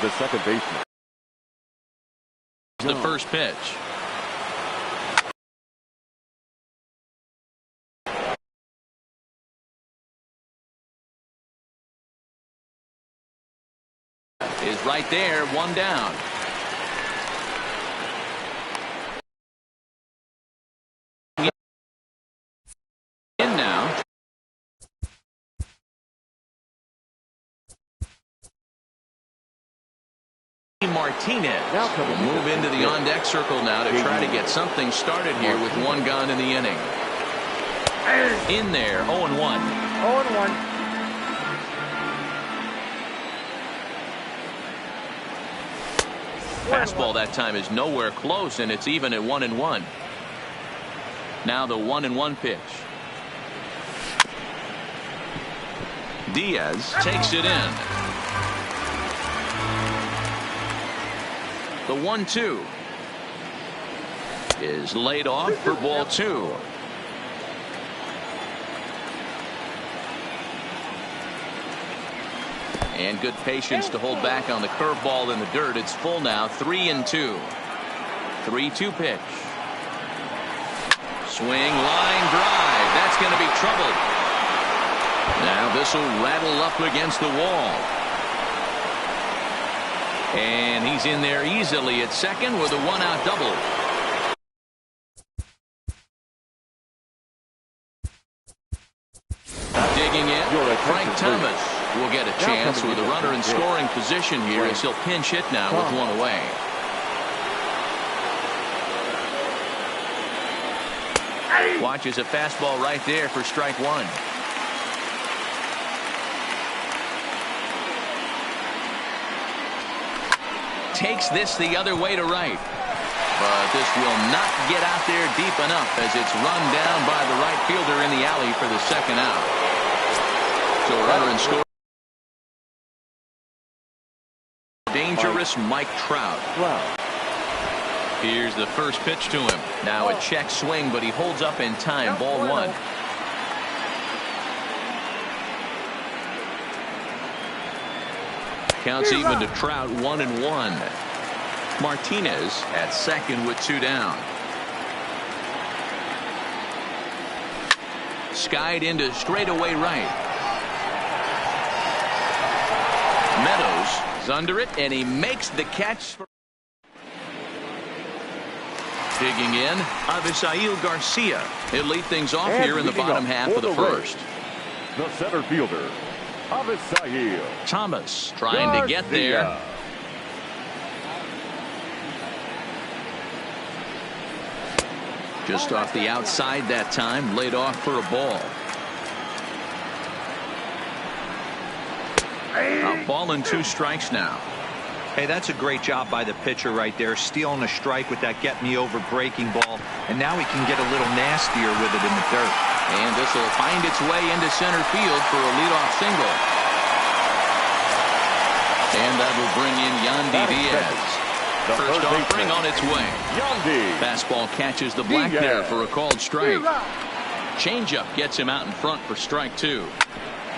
the second baseman. The first pitch. Is right there, one down. In now. Martinez will move into the on-deck circle now to try to get something started here with one gone in the inning. In there, 0-1. 0-1. Fastball that time is nowhere close, and it's even at 1-1. Now the 1-1 pitch. Diaz takes it in. The 1-2 is laid off for ball 2. And good patience to hold back on the curveball in the dirt. It's full now, 3-2. 3-2 pitch. Swing, line drive. That's going to be trouble. Now this will rattle up against the wall. And he's in there easily at second with a one-out double. Digging in, Frank Thomas will get a chance with a runner in scoring position here as he'll pinch hit now with one away. Watches a fastball right there for strike one. Takes this the other way to right. But this will not get out there deep enough as it's run down by the right fielder in the alley for the second out. So a runner in score. Dangerous Mike Trout. Here's the first pitch to him. Now a check swing, but he holds up in time. Ball 1. Counts even to Trout, 1-1. Martinez at second with 2 down. Skied into straightaway right. Meadows is under it, and he makes the catch. Digging in, Avisail Garcia. He'll lead things off here in the bottom half of the first. The center fielder, Avisail Thomas trying to get there. Just off the outside that time, laid off for a ball. A ball and 2 strikes now. Hey, that's a great job by the pitcher right there, stealing a strike with that get-me-over breaking ball, and now he can get a little nastier with it in the dirt. And this will find its way into center field for a leadoff single. And that will bring in Yandy Diaz. First offering on its way. Fastball catches the black there for a called strike. Changeup gets him out in front for strike 2.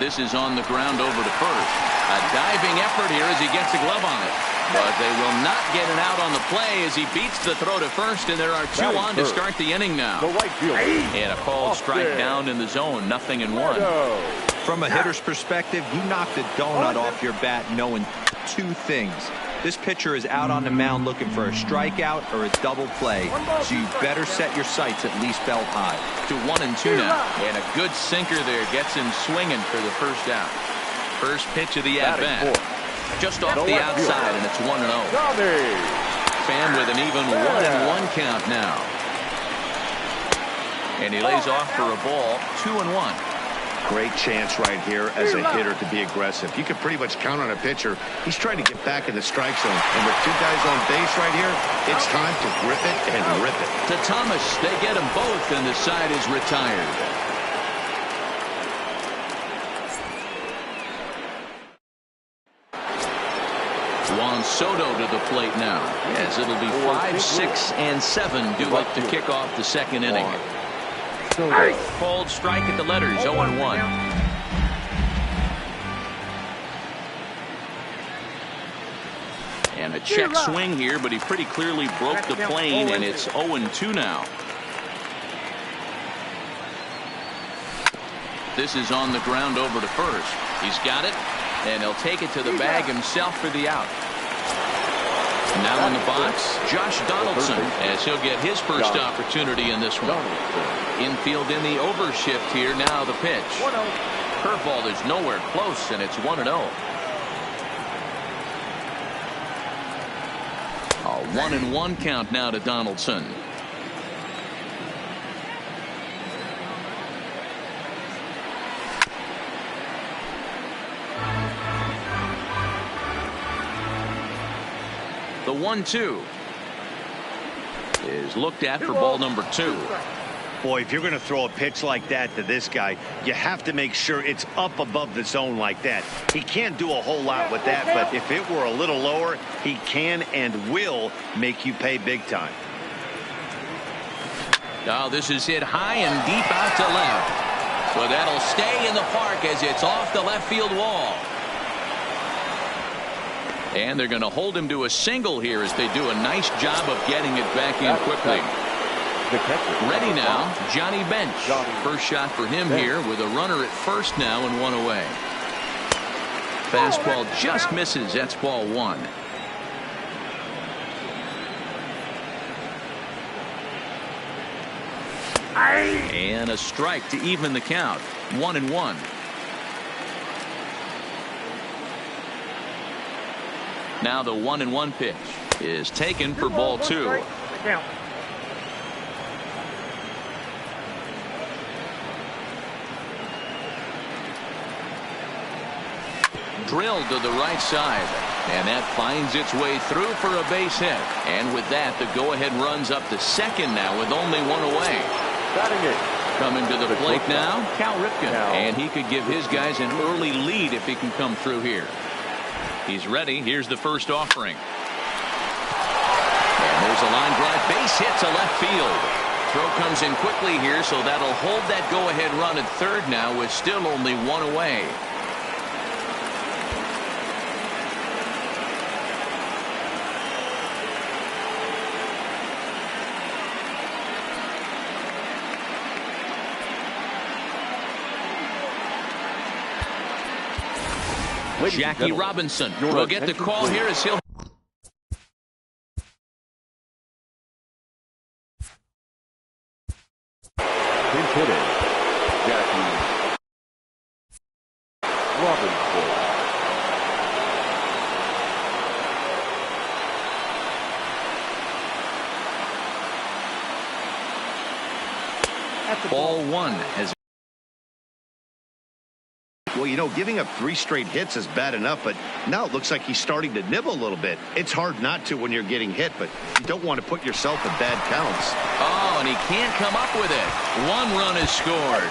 This is on the ground over to first. A diving effort here as he gets a glove on it. But they will not get it out on the play as he beats the throw to first, and there are 2 on to start the inning now. And a called strike down in the zone, 0-1. From a hitter's perspective, you knocked a donut off your bat knowing 2 things. This pitcher is out on the mound looking for a strikeout or a double play, so you better set your sights at least belt high. To 1-2 now, and a good sinker there gets him swinging for the first out. First pitch of the at-bat. Just off the outside, and it's 1-0. Fan with an even 1-1 count now. And he lays off for a ball, 2-1. Great chance right here as a hitter to be aggressive. You can pretty much count on a pitcher. He's trying to get back in the strike zone. And with 2 guys on base right here, it's time to grip it and rip it. To Thomas, they get them both, and the side is retired. Juan Soto to the plate now, as it'll be 5, 6, and 7 due up to kick off the second inning. Called strike at the letters, 0-1. And a check swing here, but he pretty clearly broke the plane, and it's 0-2 now. This is on the ground over to first. He's got it, and he'll take it to the bag himself for the out. Now in the box, Josh Donaldson, as he'll get his first opportunity in this one. Infield in the overshift here. Now the pitch. Curveball is nowhere close, and it's 1-0. A 1-1 count now to Donaldson. The 1-2 is looked at for ball number 2. Boy, if you're going to throw a pitch like that to this guy, you have to make sure it's up above the zone like that. He can't do a whole lot with that, but if it were a little lower, he can and will make you pay big time. Now this is hit high and deep out to left. But that'll stay in the park as it's off the left field wall. And they're going to hold him to a single here as they do a nice job of getting it back in quickly. Ready now, Johnny Bench. First shot for him here with a runner at first now and one away. Fastball just misses. That's ball 1. And a strike to even the count. 1-1. Now the 1-1 pitch is taken for ball 2. Drilled to the right side, and that finds its way through for a base hit. And with that, the go-ahead runs up to second now with only one away. Coming to the plate now, Cal Ripken, and he could give his guys an early lead if he can come through here. He's ready. Here's the first offering. And there's a line drive base hit to left field. Throw comes in quickly here, so that'll hold that go-ahead run at third now with still only one away. Jackie Robinson will get the call here as he'll. Pinch hitting, Jackie Robinson. Ball 1 has. Well, you know, giving up 3 straight hits is bad enough, but now it looks like he's starting to nibble a little bit. It's hard not to when you're getting hit, but you don't want to put yourself in bad counts. Oh, and he can't come up with it. 1 run is scored.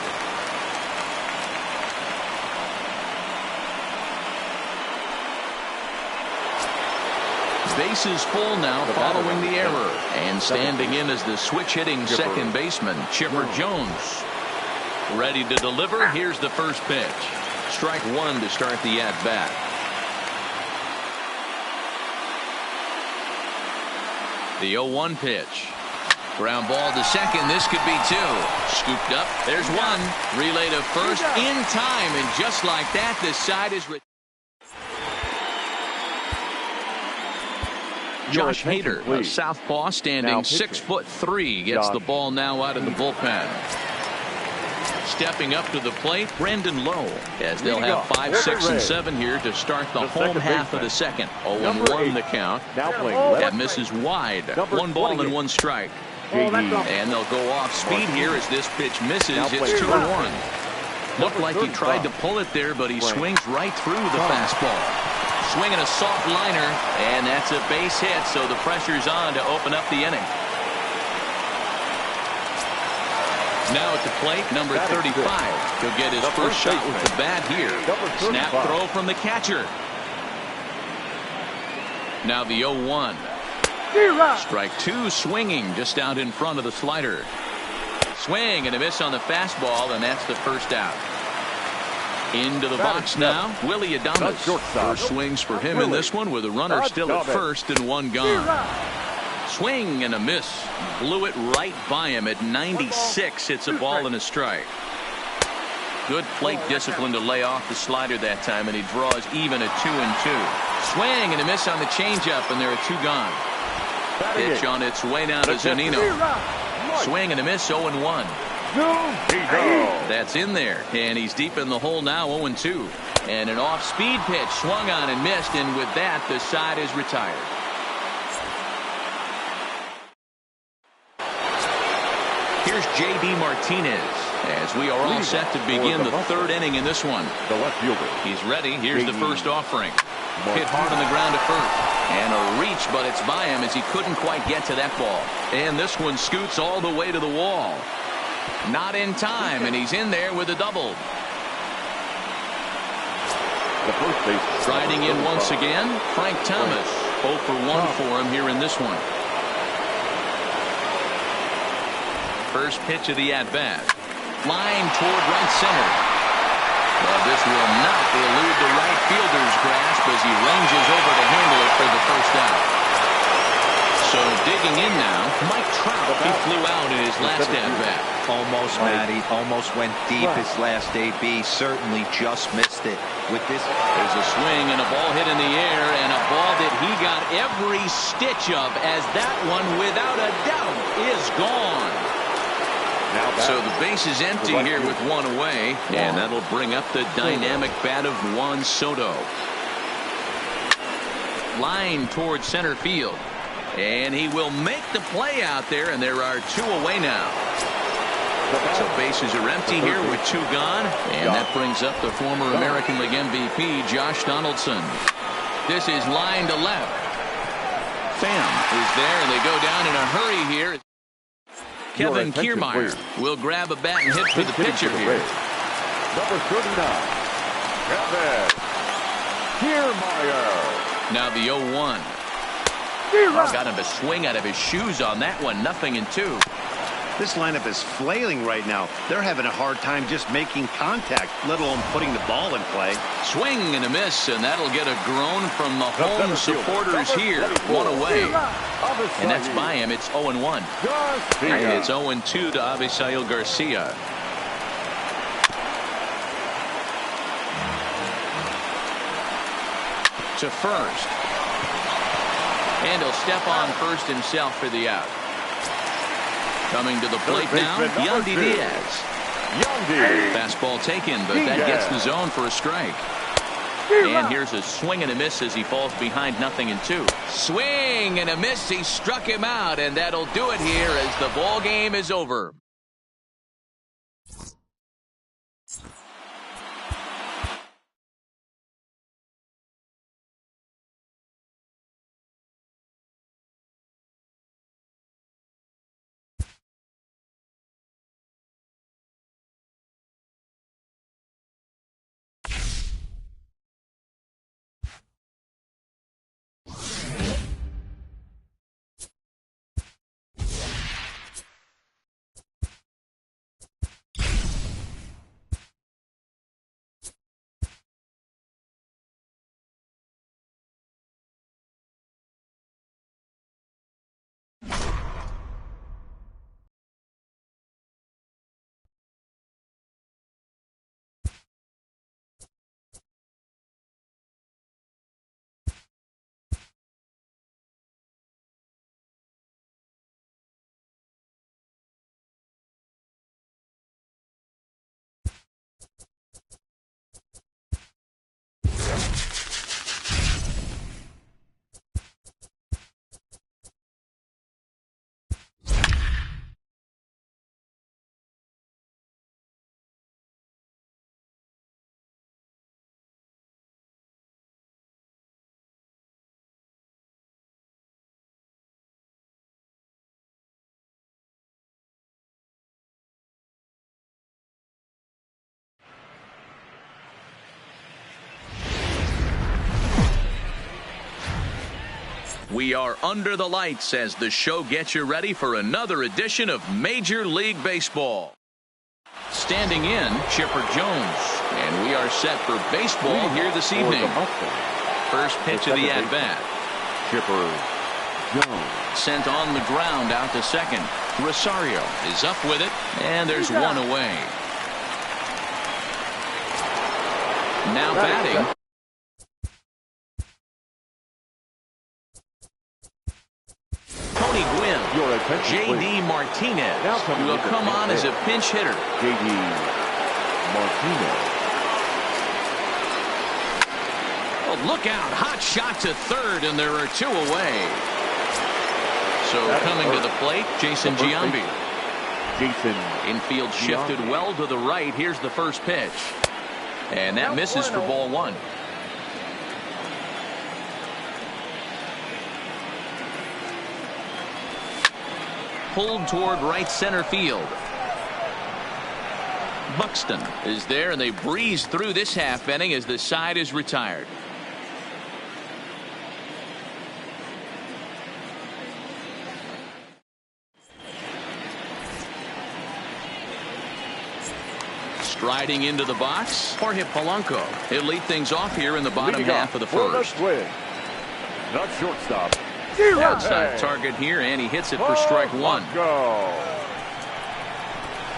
Bases full now following the error. And standing in as the switch-hitting second baseman, Chipper Jones. Ready to deliver. Here's the first pitch. Strike 1 to start the at-bat. The 0-1 pitch. Ground ball to second. This could be 2. Scooped up. There's 1. Relay to first in time. And just like that, this side is... Josh Hader, a southpaw, standing 6'3", gets the ball now out of the bullpen. Stepping up to the plate, Brandon Lowe, as they'll have 5, 6, and 7 here to start the home half of the second. 0-1 the count. That misses wide. 1 ball and 1 strike. And they'll go off speed here as this pitch misses. It's 2-1. Looked like he tried to pull it there, but he swings right through the fastball. Swinging a soft liner, and that's a base hit, so the pressure's on to open up the inning. Now at the plate, number 35. He'll get his first shot with the bat here. Snap throw from the catcher. Now the 0-1. Strike 2 swinging just out in front of the slider. Swing and a miss on the fastball, and that's the first out. Into the box now, Willie Adames. First swings for him in this one with a runner still at first and one gone. Swing and a miss. Blew it right by him at 96. It's a ball and a strike. Good plate discipline to lay off the slider that time, and he draws even at 2-2. Swing and a miss on the changeup, and there are two gone. Pitch on its way now to Zunino. Swing and a miss, 0-1. That's in there, and he's deep in the hole now, 0-2. And an off-speed pitch swung on and missed, and with that, the side is retired. Here's J.D. Martinez as we are all set to begin the third inning in this one. The left fielder. He's ready. Here's the first offering. Hit hard on the ground to first. And a reach, but it's by him as he couldn't quite get to that ball. And this one scoots all the way to the wall. Not in time, and he's in there with a double. The first base. Striding in once again, Frank Thomas. 0 for 1 for him here in this one. First pitch of the at-bat. Line toward right center. Well, this will not elude the right fielder's grasp as he ranges over to handle it for the first out. So digging in now, Mike Trout. He flew out in his last at-bat. Almost, Matty. Almost went deep his last AB. Certainly just missed it. With this, there's a swing and a ball hit in the air, and a ball that he got every stitch of, as that one, without a doubt, is gone. So the base is empty here with one away, and that'll bring up the dynamic bat of Juan Soto. Line towards center field, and he will make the play out there, and there are two away now. So bases are empty here with two gone, and that brings up the former American League MVP Josh Donaldson. This is line to left. Pham is there, and they go down in a hurry here. Kevin Kiermaier will grab a bat and hit for the pitcher here. Number 39, Kevin Kiermaier. Now the 0-1. Got him a swing out of his shoes on that one. 0-2. This lineup is flailing right now. They're having a hard time just making contact, let alone putting the ball in play. Swing and a miss, and that'll get a groan from the home supporters here. One away. And that's by him. It's 0-1. And it's 0-2 to Avisail Garcia. To first. And he'll step on first himself for the out. Coming to the plate now, Yandy Diaz. Fastball taken, but that gets the zone for a strike. And here's a swing and a miss as he falls behind 0-2. Swing and a miss. He struck him out, and that'll do it here as the ball game is over. We are under the lights as the show gets you ready for another edition of Major League Baseball. standing in, Chipper Jones. And we are set for baseball here this evening. First pitch of the at-bat. Chipper Jones. Sent on the ground out to second. Rosario is up with it, and there's one away. Now batting. Tony Gwynn. J.D. Martinez will come on as a pinch hitter. J.D. Martinez. Oh, look out. Hot shot to third, and there are two away. So coming to the plate, Jason Giambi. Infield shifted well to the right. Here's the first pitch. And that misses for ball one. Pulled toward right center field. Buxton is there, and they breeze through this half inning as the side is retired. Striding into the box, Jorge Polanco. He'll lead things off here in the bottom half of the first. Not shortstop. Outside target here, and he hits it for strike one.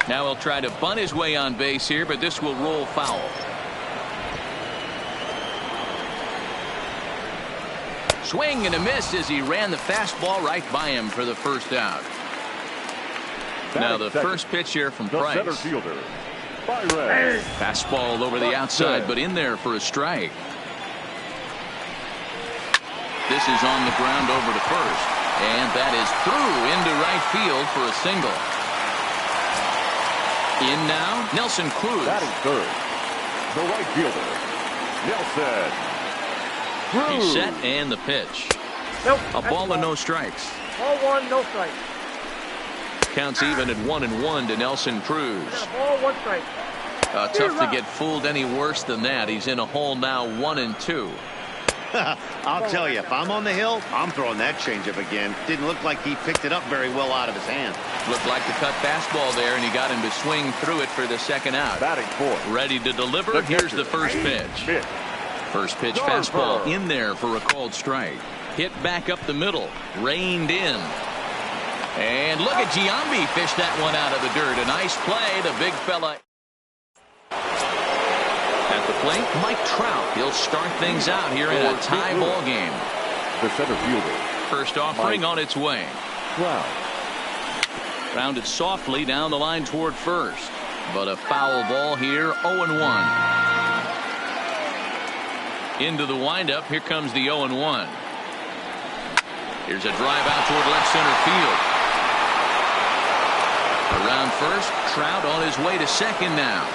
Now he'll try to bunt his way on base here, but this will roll foul. Swing and a miss as he ran the fastball right by him for the first out. Now the first pitch here from Price. Center fielder. Fastball over the outside, but in there for a strike. This is on the ground over to first, and that is through into right field for a single. In now, Nelson Cruz. Batting third, the right fielder, Nelson Cruz. He's set, and the pitch. A ball and no strikes. Ball one, no strike. Counts even at 1-1 to Nelson Cruz. Ball, one strike. Tough to get fooled any worse than that. He's in a hole now, 1-2. I'll tell you, if I'm on the hill, I'm throwing that changeup again. Didn't look like he picked it up very well out of his hand. Looked like the cut fastball there, and he got him to swing through it for the second out. Batting fourth. Ready to deliver. Here's the first pitch. First pitch fastball in there for a called strike. Hit back up the middle. Reined in. And look at Giambi fish that one out of the dirt. A nice play. The big fella. At the plate, Mike Trout. He'll start things out here in a tie ball game. The center fielder. First offering on its way. Wow. Rounded softly down the line toward first. But a foul ball here, 0-1. Into the windup. Here comes the 0-1. Here's a drive out toward left center field. Around first, Trout on his way to second now.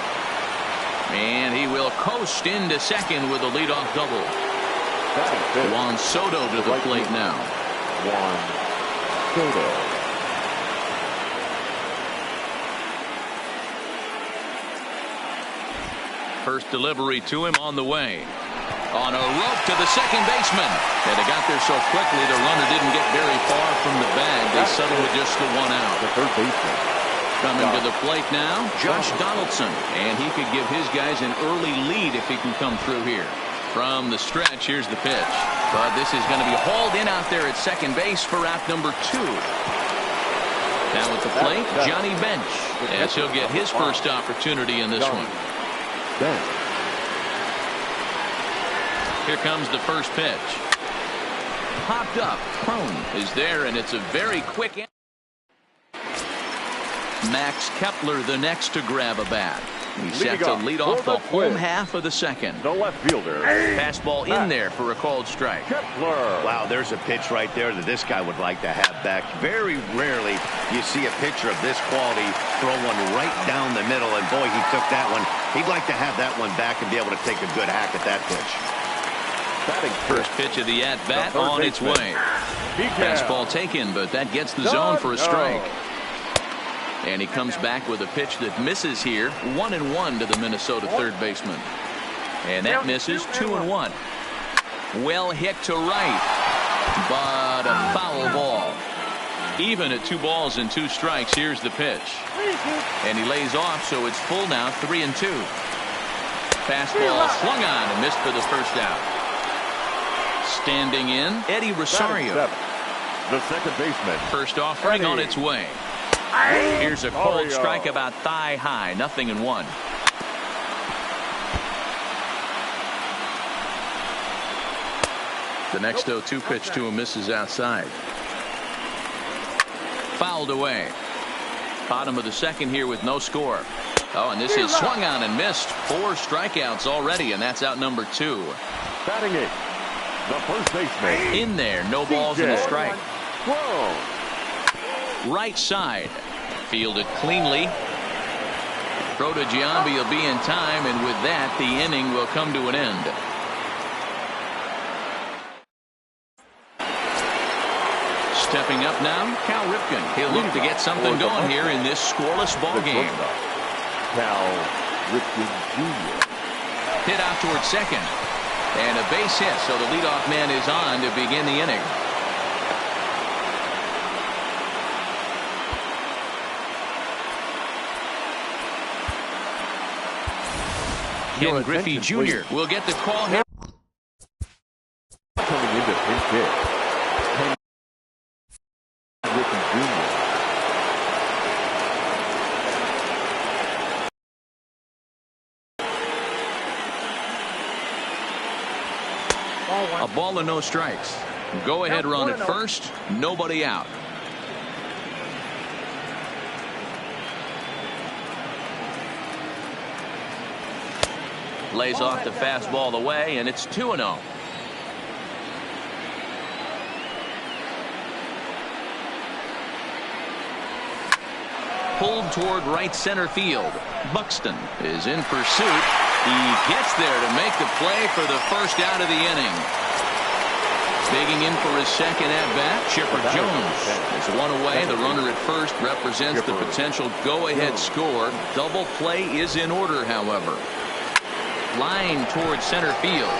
And he will coast into second with a leadoff double. Juan Soto to the plate now. Juan Soto. First delivery to him on the way. On a rope to the second baseman. And they got there so quickly the runner didn't get very far from the bag. They settled with just the one out. The third baseman. Coming to the plate now, Josh Donaldson. And he could give his guys an early lead if he can come through here. From the stretch, here's the pitch. But this is going to be hauled in out there at second base for out number 2. Now at the plate, Johnny Bench. As he'll get his first opportunity in this one. Here comes the first pitch. Popped up. Crone is there, and it's a very quick. Max Kepler the next to grab a bat. He's set to lead off the home half of the second. The left fielder. Fastball in there for a called strike. Kepler. Wow, there's a pitch right there that this guy would like to have back. Very rarely you see a pitcher of this quality throw one right down the middle, and boy, he took that one. He'd like to have that one back and be able to take a good hack at that pitch. First pitch of the at-bat on its way. Fastball taken, but that gets the zone for a strike. And he comes back with a pitch that misses here. 1-1 to the Minnesota third baseman. And that misses. 2-1. Well hit to right. But a foul ball. Even at 2 balls and 2 strikes. Here's the pitch. And he lays off, so it's full now, 3-2. Fastball swung on and missed for the first out. Standing in, Eddie Rosario. The second baseman. First offering on its way. Here's a cold strike about thigh high, 0-1. The next 0-2 pitch to him misses outside. Fouled away. Bottom of the second here with no score. Oh, and this is swung on and missed. 4 strikeouts already, and that's out number 2. Batting it, the first baseman. In there, no balls and a strike. Whoa. Right side. Fielded cleanly. Throw to Giambi will be in time, and with that, the inning will come to an end. Stepping up now, Cal Ripken. He'll look to get something going here in this scoreless ball game. Cal Ripken Jr. Hit out towards second. And a base hit, so the leadoff man is on to begin the inning. Ken Griffey Jr. will get the call here. Coming into pinch hit. Ken Griffey Jr. A ball and no strikes. Go ahead run at first. Nobody out. Lays off the fastball away, and it's 2-0. Pulled toward right center field. Buxton is in pursuit. He gets there to make the play for the first out of the inning. Digging in for his second at-bat, Chipper Jones is one away. The runner at first represents the potential go-ahead score. Double play is in order, however. Line towards center field.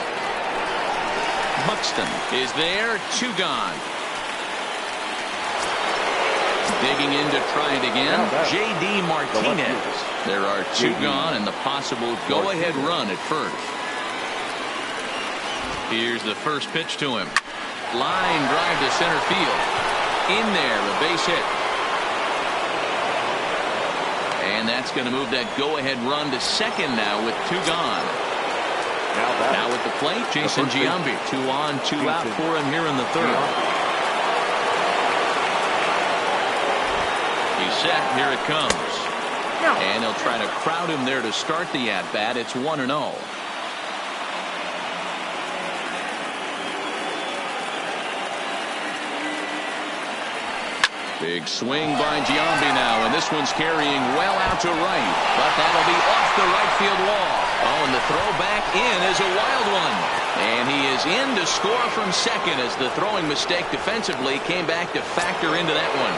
Buxton is there. 2 gone. Digging in to try it again. J.D. Martinez. There are 2 gone and the possible go-ahead run at first. Here's the first pitch to him. Line drive to center field. In there, a base hit. And that's going to move that go-ahead run to second now with 2 gone. Now with the plate, Jason Giambi. 2 on, 2 out for him here in the third. He's set. Here it comes. And they'll try to crowd him there to start the at-bat. It's 1-0. Big swing by Giambi now, and this one's carrying well out to right. But that'll be off the right field wall. Oh, and the throw back in is a wild one. And he is in to score from second as the throwing mistake defensively came back to factor into that one.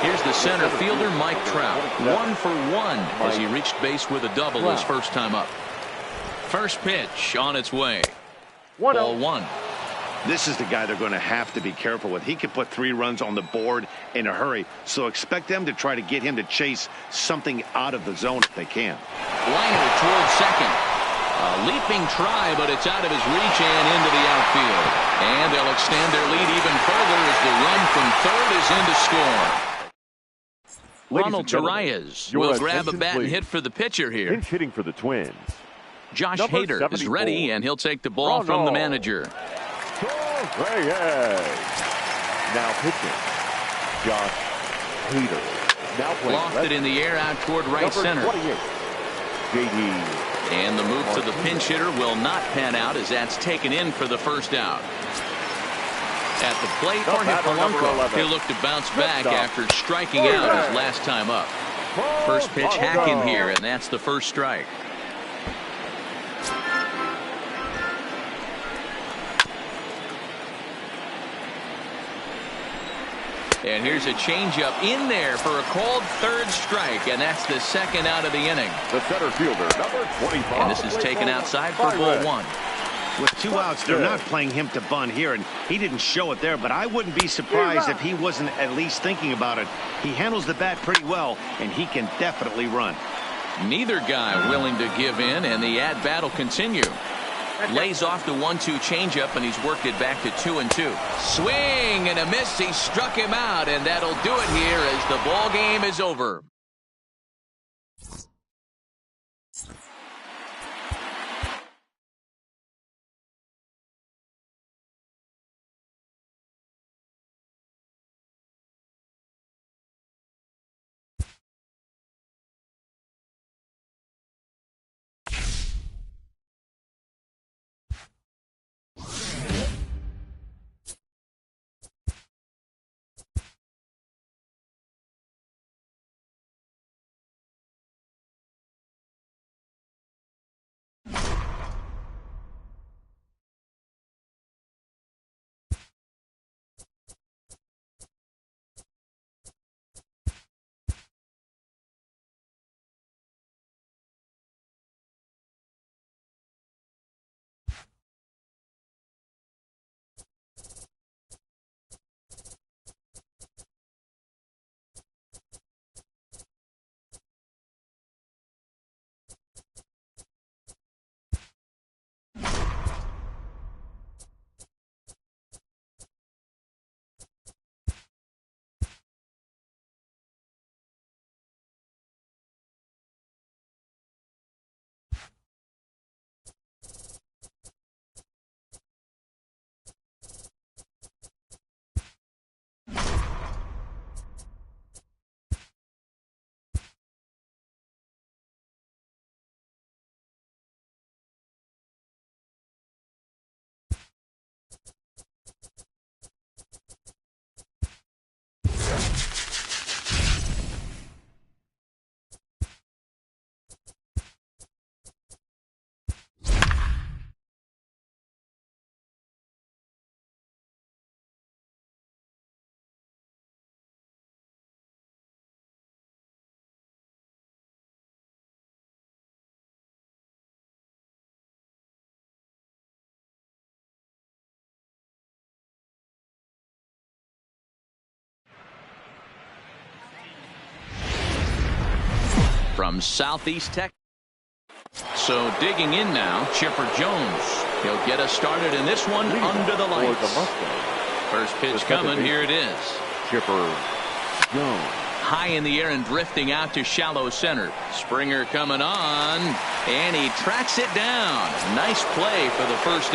Here's the center fielder, Mike Trout. 1 for 1 as he reached base with a double his first time up. First pitch on its way. Ball 1. This is the guy they're going to have to be careful with. He could put 3 runs on the board in a hurry, so expect them to try to get him to chase something out of the zone if they can. Liner towards second. A leaping try, but it's out of his reach and into the outfield. And they'll extend their lead even further as the run from third is in to score. Ronald Torreyes will grab a bat and hit for the pitcher here. Pinch hitting for the Twins. Josh Hader is ready, and he'll take the ball from the manager. Now pitching. Josh Hader. Now playing. Lofted in the air out toward right center. J.D. And the move to the pinch hitter will not pan out as that's taken in for the first out. At the plate, he'll look to bounce back after striking out his last time up. First pitch hack in here, and that's the first strike. And here's a changeup in there for a called third strike, and that's the second out of the inning. The center fielder, number 25. And this is taken outside for ball 1. With 2 outs, they're not playing him to bunt here, and he didn't show it there, but I wouldn't be surprised if he wasn't at least thinking about it. He handles the bat pretty well, and he can definitely run. Neither guy willing to give in, and the at-bat will continue. Lays off the 1-2 changeup, and he's worked it back to 2-2. Swing and a miss. He struck him out, and that'll do it here as the ball game is over. From Southeast Texas. So digging in now, Chipper Jones. He'll get us started in this one under the lights. First pitch coming. Here it is. Chipper Jones. High in the air and drifting out to shallow center. Springer coming on, and he tracks it down. Nice play for the first.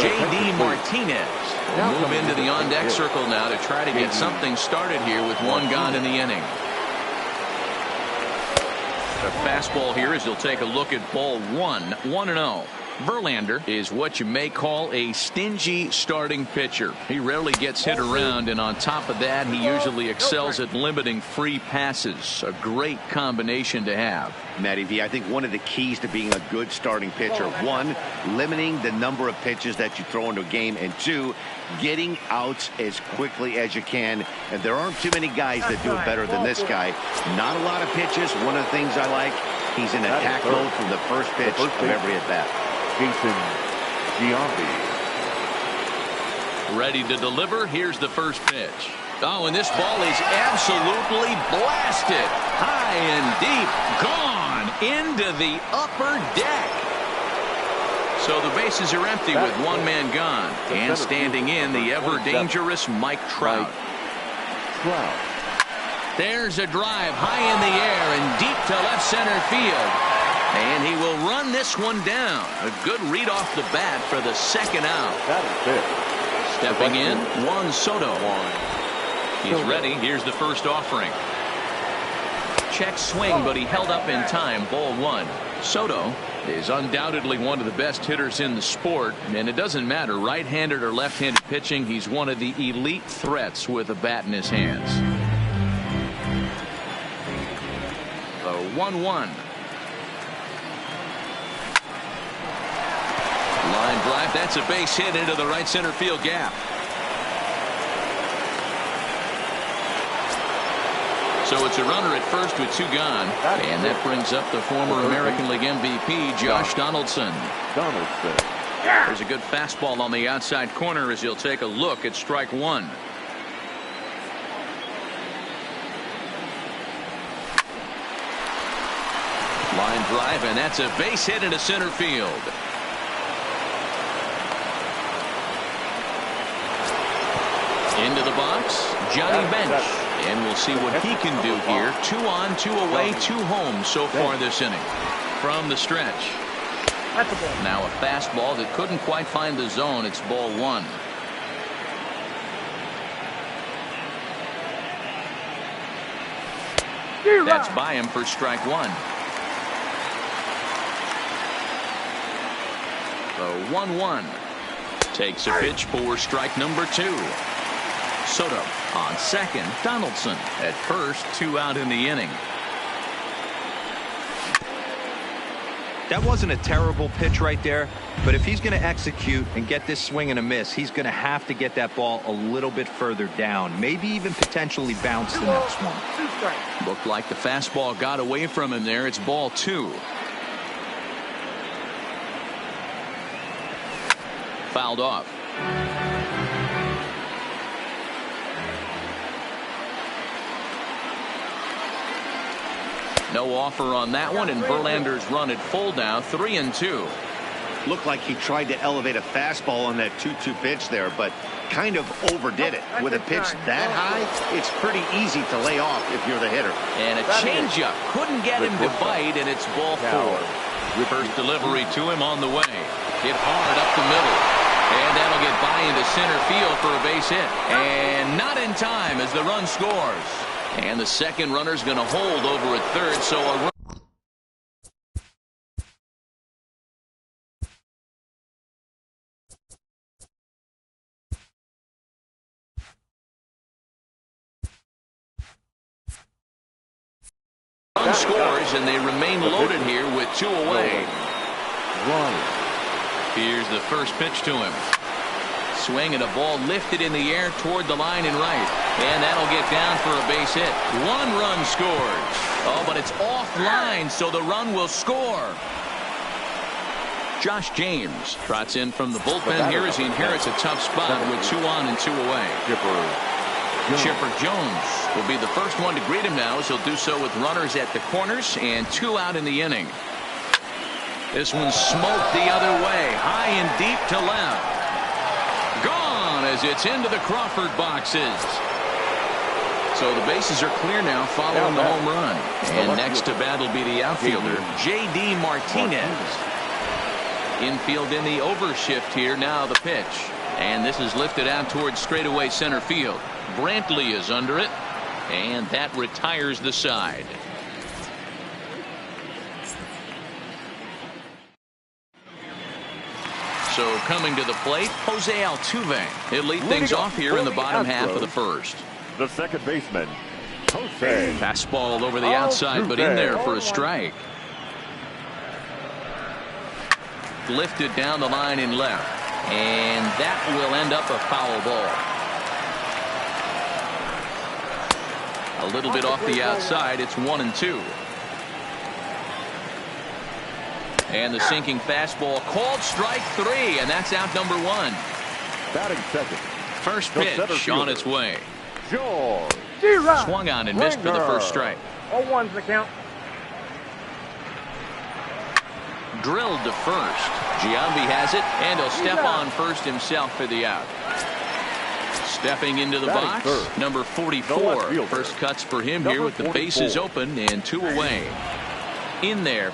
J.D. Martinez will move into the on-deck circle now to try to get something started here with one gone in the inning. The fastball here as he'll take a look at ball 1-0. Verlander is what you may call a stingy starting pitcher. He rarely gets hit around, and on top of that, he usually excels at limiting free passes. A great combination to have. Matty V, I think one of the keys to being a good starting pitcher, one, limiting the number of pitches that you throw into a game, and two, getting outs as quickly as you can. And there aren't too many guys that do it better than this guy. Not a lot of pitches. One of the things I like, he's in attack mode from the first pitch of every at-bat. Jason Giambi. Ready to deliver. Here's the first pitch. Oh, and this ball is absolutely blasted. High and deep. Gone into the upper deck. So the bases are empty with one man gone. And standing in, the ever-dangerous Mike Trout. There's a drive high in the air and deep to left center field. And he will run this one down. A good read off the bat for the second out. Stepping in, Juan Soto. He's ready. Here's the first offering. Check swing, but he held up in time. Ball one. Soto is undoubtedly one of the best hitters in the sport, and it doesn't matter right-handed or left-handed pitching. He's one of the elite threats with a bat in his hands. The 1-1. Line drive. That's a base hit into the right center field gap. So it's a runner at first with 2 gone. And that brings up the former American League MVP, Josh Donaldson. There's a good fastball on the outside corner as he'll take a look at strike 1. Line drive, and that's a base hit into center field. Into the box, Johnny Bench. And we'll see what he can do here. 2 on, 2 away, 2 home so far this inning. From the stretch. Now a fastball that couldn't quite find the zone. It's ball 1. That's by him for strike 1. The 1-1 takes a pitch for strike number 2. Soto on second. Donaldson at first. 2 out in the inning. That wasn't a terrible pitch right there, but if he's going to execute and get this swing and a miss, he's going to have to get that ball a little bit further down, maybe even potentially bounce the next one. Looked like the fastball got away from him there. It's ball 2. Fouled off. No offer on that one, and Verlander's run at full now. 3-2. Looked like he tried to elevate a fastball on that 2-2 pitch there, but kind of overdid it. With a pitch that high, it's pretty easy to lay off if you're the hitter. And a changeup couldn't get him to bite, and it's ball 4. First delivery to him on the way. Hit hard up the middle. And that'll get by into center field for a base hit. And not in time as the run scores. And the second runner's going to hold over at third, so a run. Run scores, and they remain loaded here with 2 away. Here's the first pitch to him. Swing and a ball lifted in the air toward the line and right. And that'll get down for a base hit. 1 run scored. Oh, but it's offline, so the run will score. Josh James trots in from the bullpen here as he inherits a tough spot with 2 on and 2 away. Chipper Jones will be the first one to greet him now as he'll do so with runners at the corners and 2 out in the inning. This one smoked the other way, high and deep to left. Gone as it's into the Crawford boxes. So the bases are clear now following the home run. And next to bat will be the outfielder, J.D. Martinez. Infield in the overshift here. Now the pitch. And this is lifted out towards straightaway center field. Brantley is under it. And that retires the side. So coming to the plate, Jose Altuve. He'll lead things off here in the bottom half of the first. The second baseman, Jose. Fastball over the outside, but in there for a strike. Lifted down the line in left. And that will end up a foul ball. A little bit off the outside. It's 1-2. And the sinking fastball called strike 3, and that's out number 1. Batting second. First pitch on its way. George. Swung on and missed for the first strike. 0-1's the count. Drilled to first. Giambi has it, and he'll step on first himself for the out. Stepping into the box, number 44. First cuts for him here with the bases open and 2 away. In there.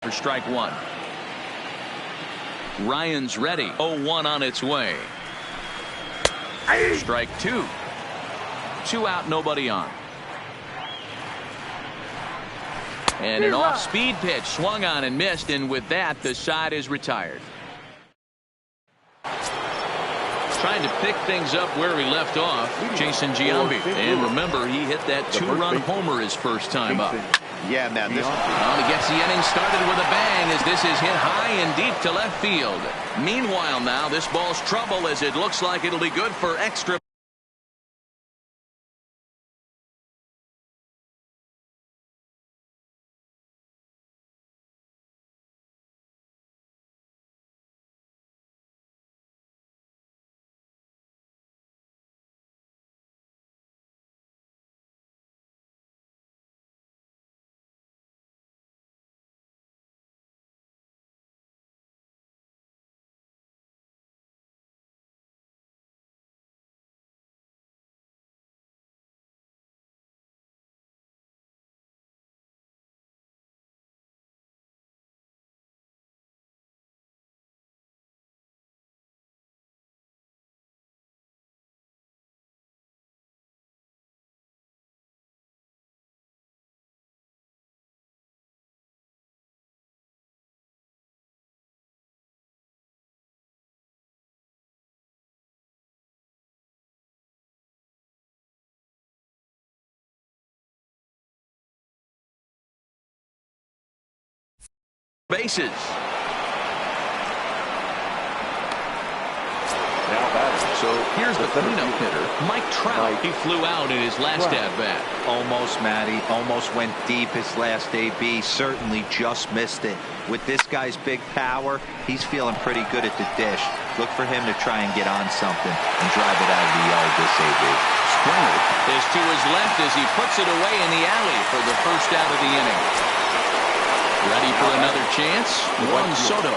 For strike one. Ryan's ready. 0-1 on its way. Strike two. 2 out, nobody on. And an off-speed pitch swung on and missed, and with that, the side is retired. Trying to pick things up where he left off, Jason Giambi. And remember, he hit that 2-run homer his first time up. Yeah, man. This Well, he gets the inning started with a bang as this is hit high and deep to left field. Meanwhile, now this ball's trouble as it looks like it'll be good for extra. Bases. So here's the cleanup hitter, Mike Trout. He flew out in his last at-bat. Almost, Matty. Almost went deep his last AB. Certainly just missed it. With this guy's big power, he's feeling pretty good at the dish. Look for him to try and get on something and drive it out of the yard this AB. Springer is to his left as he puts it away in the alley for the first out of the inning. Ready for another chance? Juan Soto.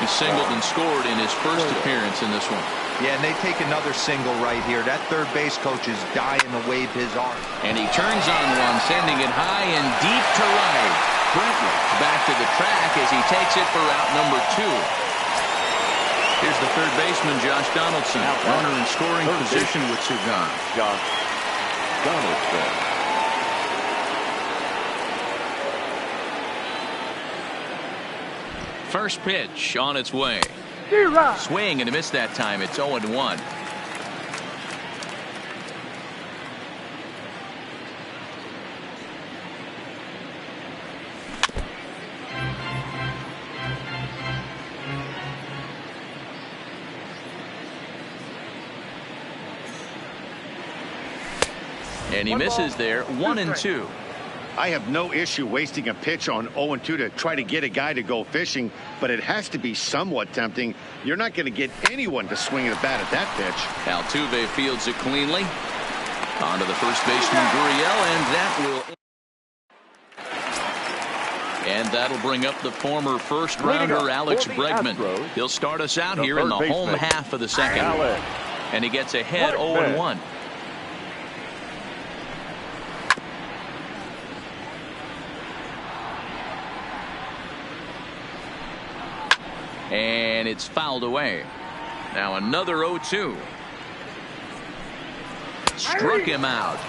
He singled and scored in his first appearance in this one. Yeah, and they take another single right here. That third base coach is dying to wave his arm. And he turns on one, sending it high and deep to right. Brentley back to the track as he takes it for route number 2. Here's the third baseman, Josh Donaldson. Runner in scoring position with 2 gone. Josh Donaldson. First pitch on its way. Swing and a miss that time. It's 0-1. And he misses there. 1-2. I have no issue wasting a pitch on 0-2 to try to get a guy to go fishing, but it has to be somewhat tempting. You're not going to get anyone to swing the bat at that pitch. Altuve fields it cleanly. On to the first baseman, Gurriel, and that'll bring up the former first-rounder Alex Bregman. He'll start us out here in the home half of the second. And he gets ahead 0-1. And it's fouled away. Now another 0-2. Struck him out.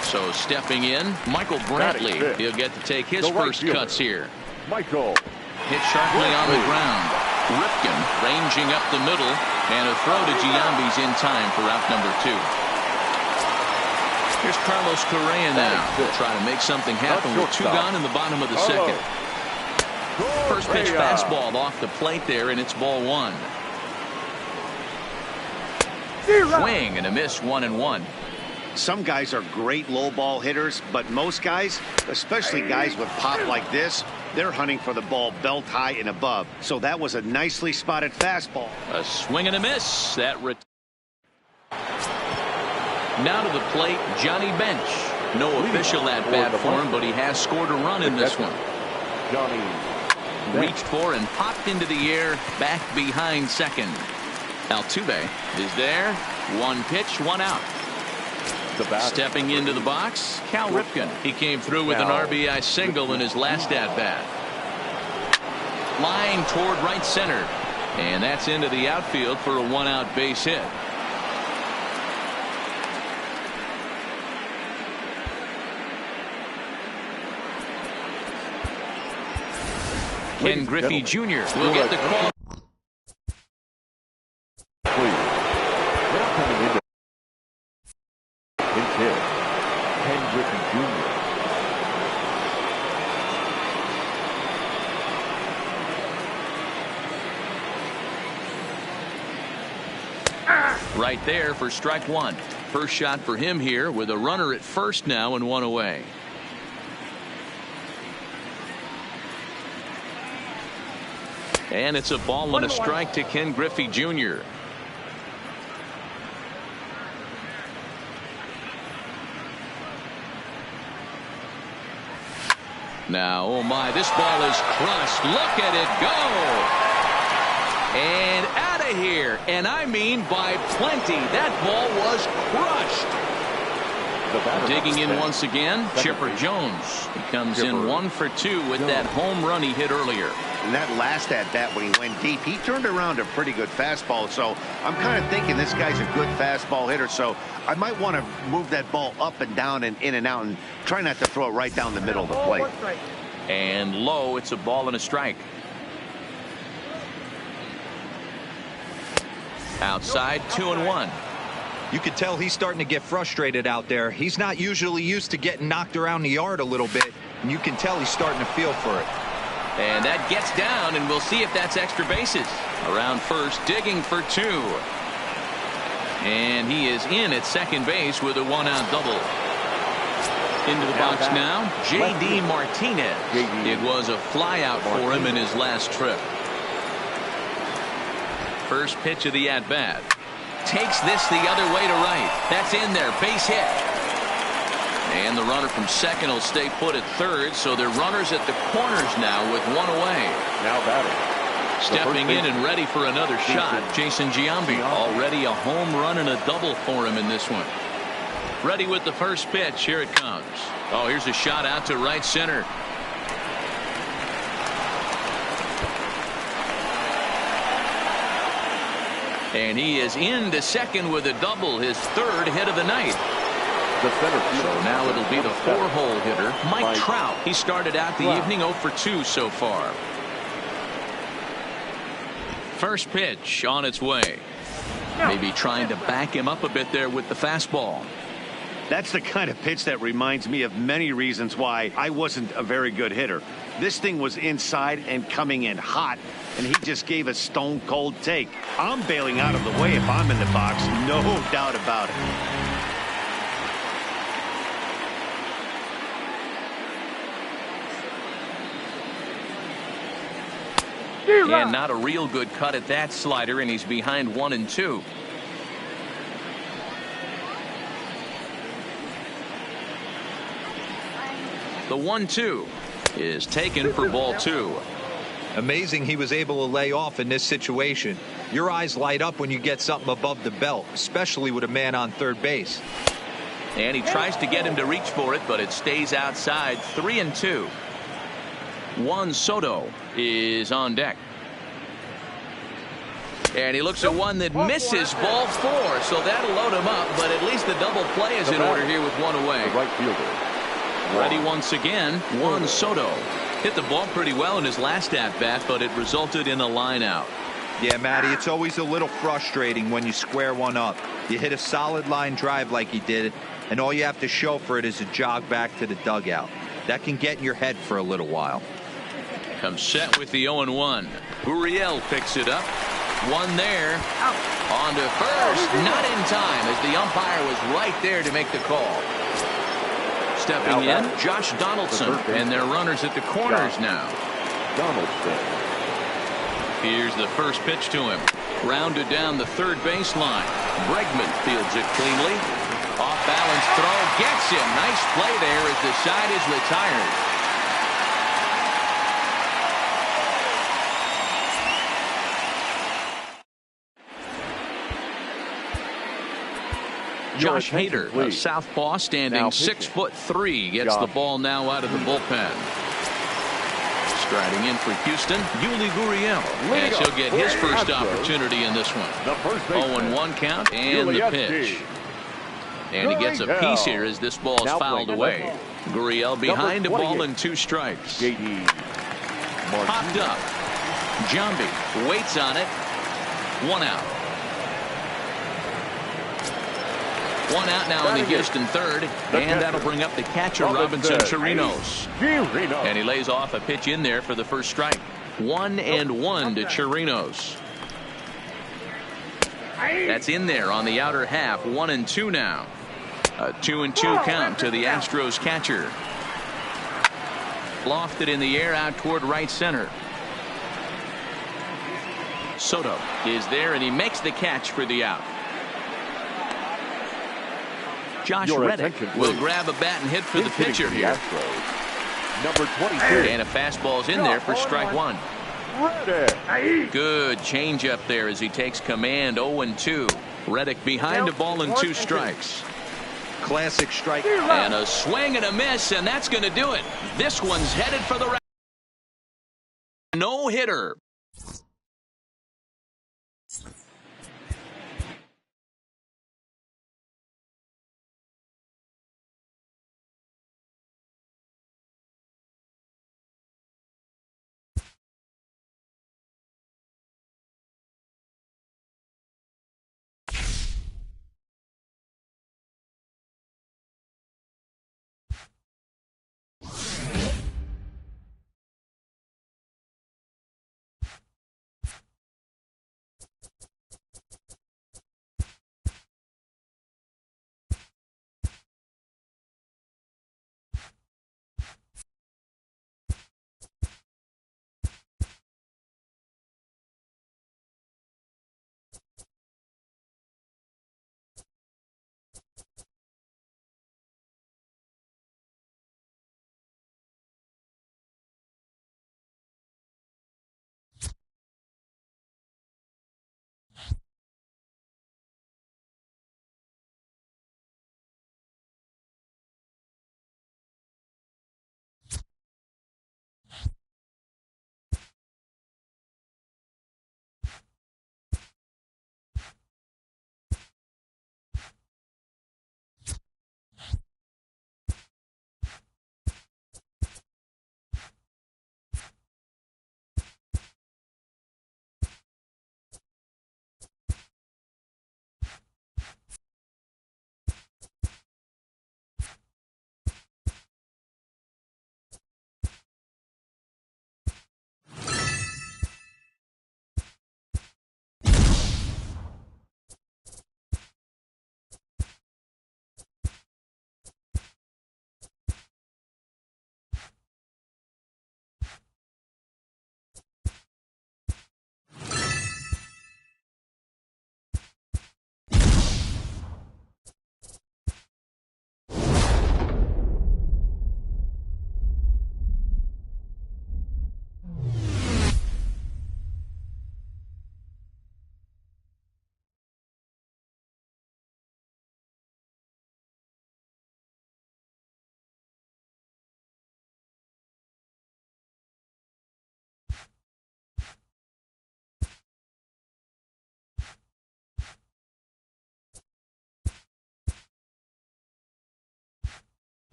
So stepping in, Michael Brantley. He'll get to take his first cuts here. Michael. Hit sharply on the ground. Ripken ranging up the middle. And a throw to Giambi's in time for out number 2. Here's Carlos Correa now. He'll try to make something happen with 2 gone in the bottom of the second. First pitch fastball off the plate there, and it's ball 1. Swing and a miss, 1-1. Some guys are great low ball hitters, but most guys, especially guys with pop like this, they're hunting for the ball belt high and above. So that was a nicely spotted fastball. A swing and a miss. Now to the plate, Johnny Bench. No official at bat for him, but he has scored a run in this one. Johnny reached for and popped into the air back behind second. Altuve is there. 1 pitch, 1 out. The batter. Stepping into the box, Cal Ripken. He came through with an RBI single in his last at-bat. Line toward right center. And that's into the outfield for a one-out base hit. Ken Griffey Jr. will get the call. Please. Now coming into his hit, Ken Griffey Jr. Right there for strike one. First shot for him here with a runner at first now and one away. And it's a ball and a strike to Ken Griffey Jr. Now, oh my, this ball is crushed. Look at it go. And out of here. And I mean by plenty. That ball was crushed. Digging in once again, Chipper Jones. He comes in 1 for 2 with that home run he hit earlier. And that last at bat when he went deep, he turned around a pretty good fastball. So I'm kind of thinking this guy's a good fastball hitter. So I might want to move that ball up and down and in and out and try not to throw it right down the middle of the plate. And low, it's a ball and a strike. Outside, 2-1. You could tell he's starting to get frustrated out there. He's not usually used to getting knocked around the yard a little bit, and you can tell he's starting to feel for it. And that gets down, and we'll see if that's extra bases. Around first, digging for 2. And he is in at second base with a one-out double. Into the box now, J.D. Martinez. It was a flyout for him in his last trip. First pitch of the at-bat. Takes this the other way to right. That's in there. Base hit. And the runner from second will stay put at third, so they're runners at the corners now with one away. Now batting. Stepping in and ready for another shot, Jason Giambi. Already a home run and a double for him in this one. Ready with the first pitch. Here it comes. Oh, here's a shot out to right center. And he is into second with a double, his third hit of the night. The center field. So now it'll be the 4-hole hitter, Mike Trout. He started out the evening 0 for 2 so far. First pitch on its way. Maybe trying to back him up a bit there with the fastball. That's the kind of pitch that reminds me of many reasons why I wasn't a very good hitter. This thing was inside and coming in hot, and he just gave a stone cold take. I'm bailing out of the way if I'm in the box, no doubt about it. And not a real good cut at that slider, and he's behind 1-2. The 1-2 is taken for ball 2. Amazing he was able to lay off in this situation. Your eyes light up when you get something above the belt, especially with a man on third base. And he tries to get him to reach for it, but it stays outside. 3-2. Juan Soto is on deck. And he looks at one that misses ball 4, so that'll load him up, but at least the double play is in order here with one away. The right fielder. Ready once again, Juan Soto. Hit the ball pretty well in his last at-bat, but it resulted in a line out. Yeah, Matty, it's always a little frustrating when you square one up. You hit a solid line drive like he did, and all you have to show for it is a jog back to the dugout. That can get in your head for a little while. Comes set with the 0-1. Uriel picks it up. One there. On to first. Not in time, as the umpire was right there to make the call. Stepping in, Josh Donaldson, and their runners at the corners now. Donaldson. Here's the first pitch to him. Rounded down the third baseline. Bregman fields it cleanly. Off balance throw, gets him. Nice play there as the side is retired. Josh Hader, a southpaw, standing 6'3", gets the ball now out of the bullpen. Striding in for Houston, Yuli Gurriel, as he'll get his first opportunity in this one. 0-1 count and the pitch. And he gets a piece here as this ball is fouled away. Gurriel behind a ball and 2 strikes. Popped up. Jambi waits on it. 1 out. 1 out now in the Houston third, and that'll bring up the catcher Robinson Chirinos. And he lays off a pitch in there for the first strike. 1-1 to Chirinos. That's in there on the outer half. 1-2 now. A 2-2 count to the Astros catcher. Lofted in the air out toward right center. Soto is there, and he makes the catch for the out. Josh Reddick will grab a bat and hit for the pitcher here. Number 22. And a fastball's in there for strike 1. Good changeup there as he takes command. 0-2. Reddick behind a ball and 2 strikes. Classic strike. And a swing and a miss, and that's going to do it. This one's headed for the no-hitter.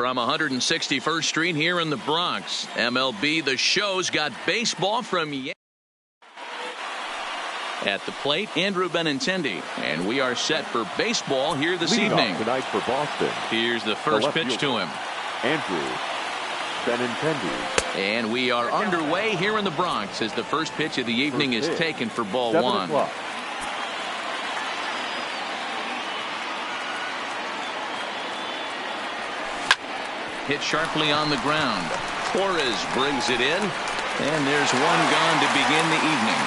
From 161st Street here in the Bronx, MLB The Show's got baseball from at the plate, Andrew Benintendi, and we are set for baseball here this evening. Tonight for Boston. Here's the first pitch to him. Andrew Benintendi. And we are underway here in the Bronx as the first pitch of the evening is taken for ball 1. Hit sharply on the ground. Torres brings it in, and there's one gone to begin the evening.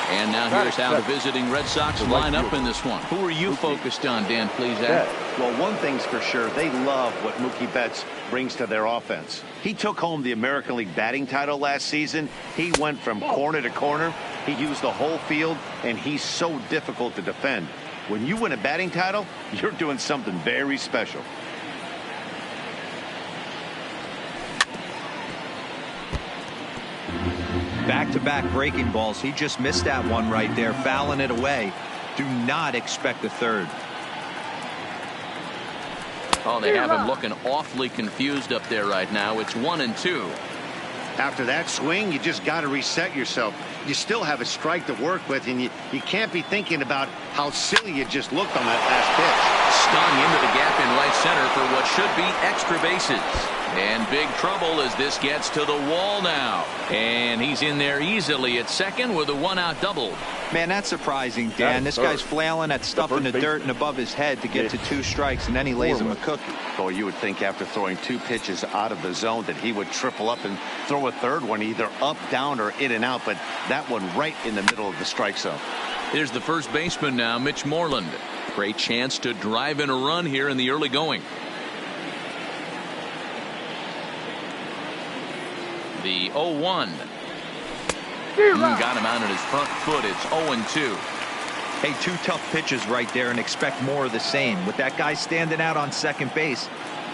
And now here's how the visiting Red Sox line up in this one. Who are you focused on, Dan Plesac? Well, one thing's for sure. They love what Mookie Betts brings to their offense. He took home the American League batting title last season. He went from corner to corner. He used the whole field, and he's so difficult to defend. When you win a batting title, you're doing something very special. Back-to-back breaking balls. He just missed that one right there, fouling it away. Do not expect a third. Oh, they have him looking awfully confused up there right now. It's 1-2. After that swing, you just got to reset yourself. You still have a strike to work with, and you can't be thinking about how silly you just looked on that last pitch. Stung into the gap in right center for what should be extra bases. And big trouble as this gets to the wall now. And he's in there easily at second with a 1-out double. Man, that's surprising, Dan. This guy's flailing at stuff in the dirt and above his head to get to 2 strikes, and then he lays him a cookie. Boy, you would think after throwing 2 pitches out of the zone that he would triple up and throw a third one either up, down, or in and out, but that one right in the middle of the strike zone. Here's the first baseman now, Mitch Moreland. Great chance to drive in a run here in the early going. The 0-1. Got him out on his front foot. It's 0-2. Hey, 2 tough pitches right there, and expect more of the same. With that guy standing out on second base,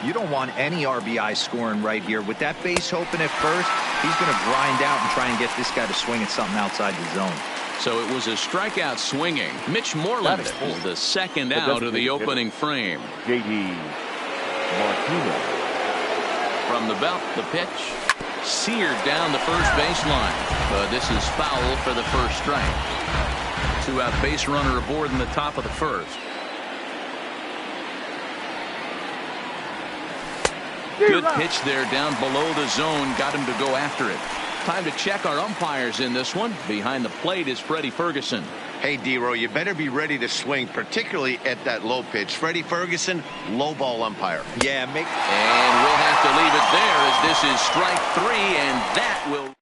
you don't want any RBI scoring right here. With that base open at first, he's going to grind out and try and get this guy to swing at something outside the zone. So it was a strikeout swinging. Mitch Moreland is the second out of the opening frame. J.D. Martinez. From the belt, the pitch. Seared down the first baseline. But this is foul for the first strike. 2-out base runner aboard in the top of the first. Good pitch there down below the zone. Got him to go after it. Time to check our umpires in this one. Behind the plate is Freddie Ferguson. Hey, D-Row, you better be ready to swing, particularly at that low pitch. Freddie Ferguson, low ball umpire. Yeah, and we'll have to leave it there as this is strike 3, and that will.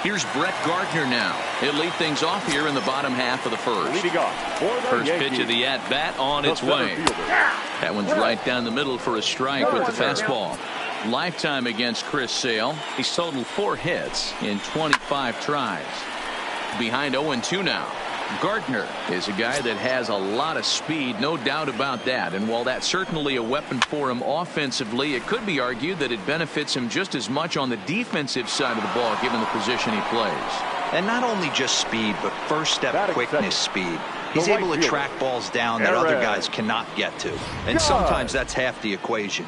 Here's Brett Gardner now. He'll lead things off here in the bottom half of the first. First pitch of the at-bat on its way. That one's right down the middle for a strike with the fastball. Lifetime against Chris Sale. He's totaled 4 hits in 25 tries. Behind 0-2 now. Gardner is a guy that has a lot of speed, no doubt about that. And while that's certainly a weapon for him offensively, it could be argued that it benefits him just as much on the defensive side of the ball, given the position he plays. And not only just speed, but first step quickness speed. He's able to track balls down that other guys cannot get to. And sometimes that's half the equation.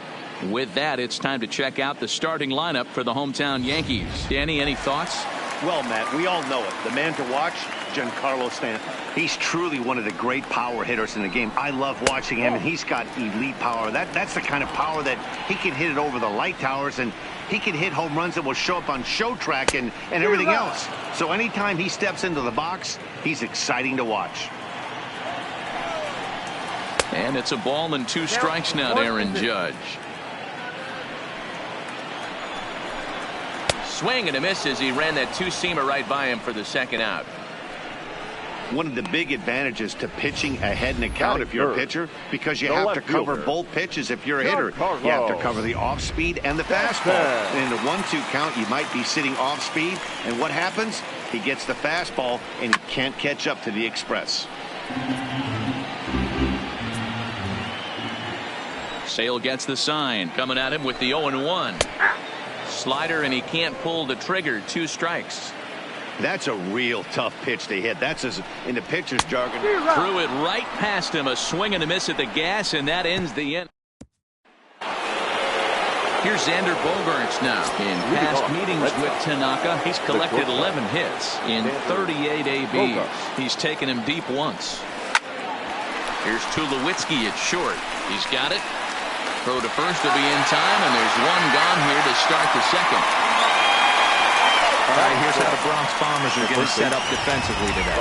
With that, it's time to check out the starting lineup for the hometown Yankees. Danny, any thoughts? Well, Matt, we all know it. The man to watch, Giancarlo Stanton. He's truly one of the great power hitters in the game. I love watching him, and he's got elite power. That's the kind of power that he can hit it over the light towers, and he can hit home runs that will show up on show track and everything else. So anytime he steps into the box, he's exciting to watch. And it's a ball and 2 strikes now to Aaron Judge. Swing and a miss as he ran that 2-seamer right by him for the second out. One of the big advantages to pitching ahead in the count if you're a pitcher, because you have to cover both pitches if you're a hitter. You have to cover the off speed and the fastball. And in the 1-2 count, you might be sitting off speed, and what happens? He gets the fastball and he can't catch up to the express. Sale gets the sign, coming at him with the 0-1. Slider, and he can't pull the trigger. 2 strikes. That's a real tough pitch to hit. That's in the pitcher's jargon. Threw it right past him. A swing and a miss at the gas, and that ends the inning. Here's Xander Bogaerts now. In past meetings with Tanaka, he's collected 11 hits in 38 ABs. He's taken him deep once. Here's Tulowitzki at short. He's got it. Throw to first will be in time, and there's one gone here to start the second. All right, here's how the Bronx Bombers are going to set up defensively today.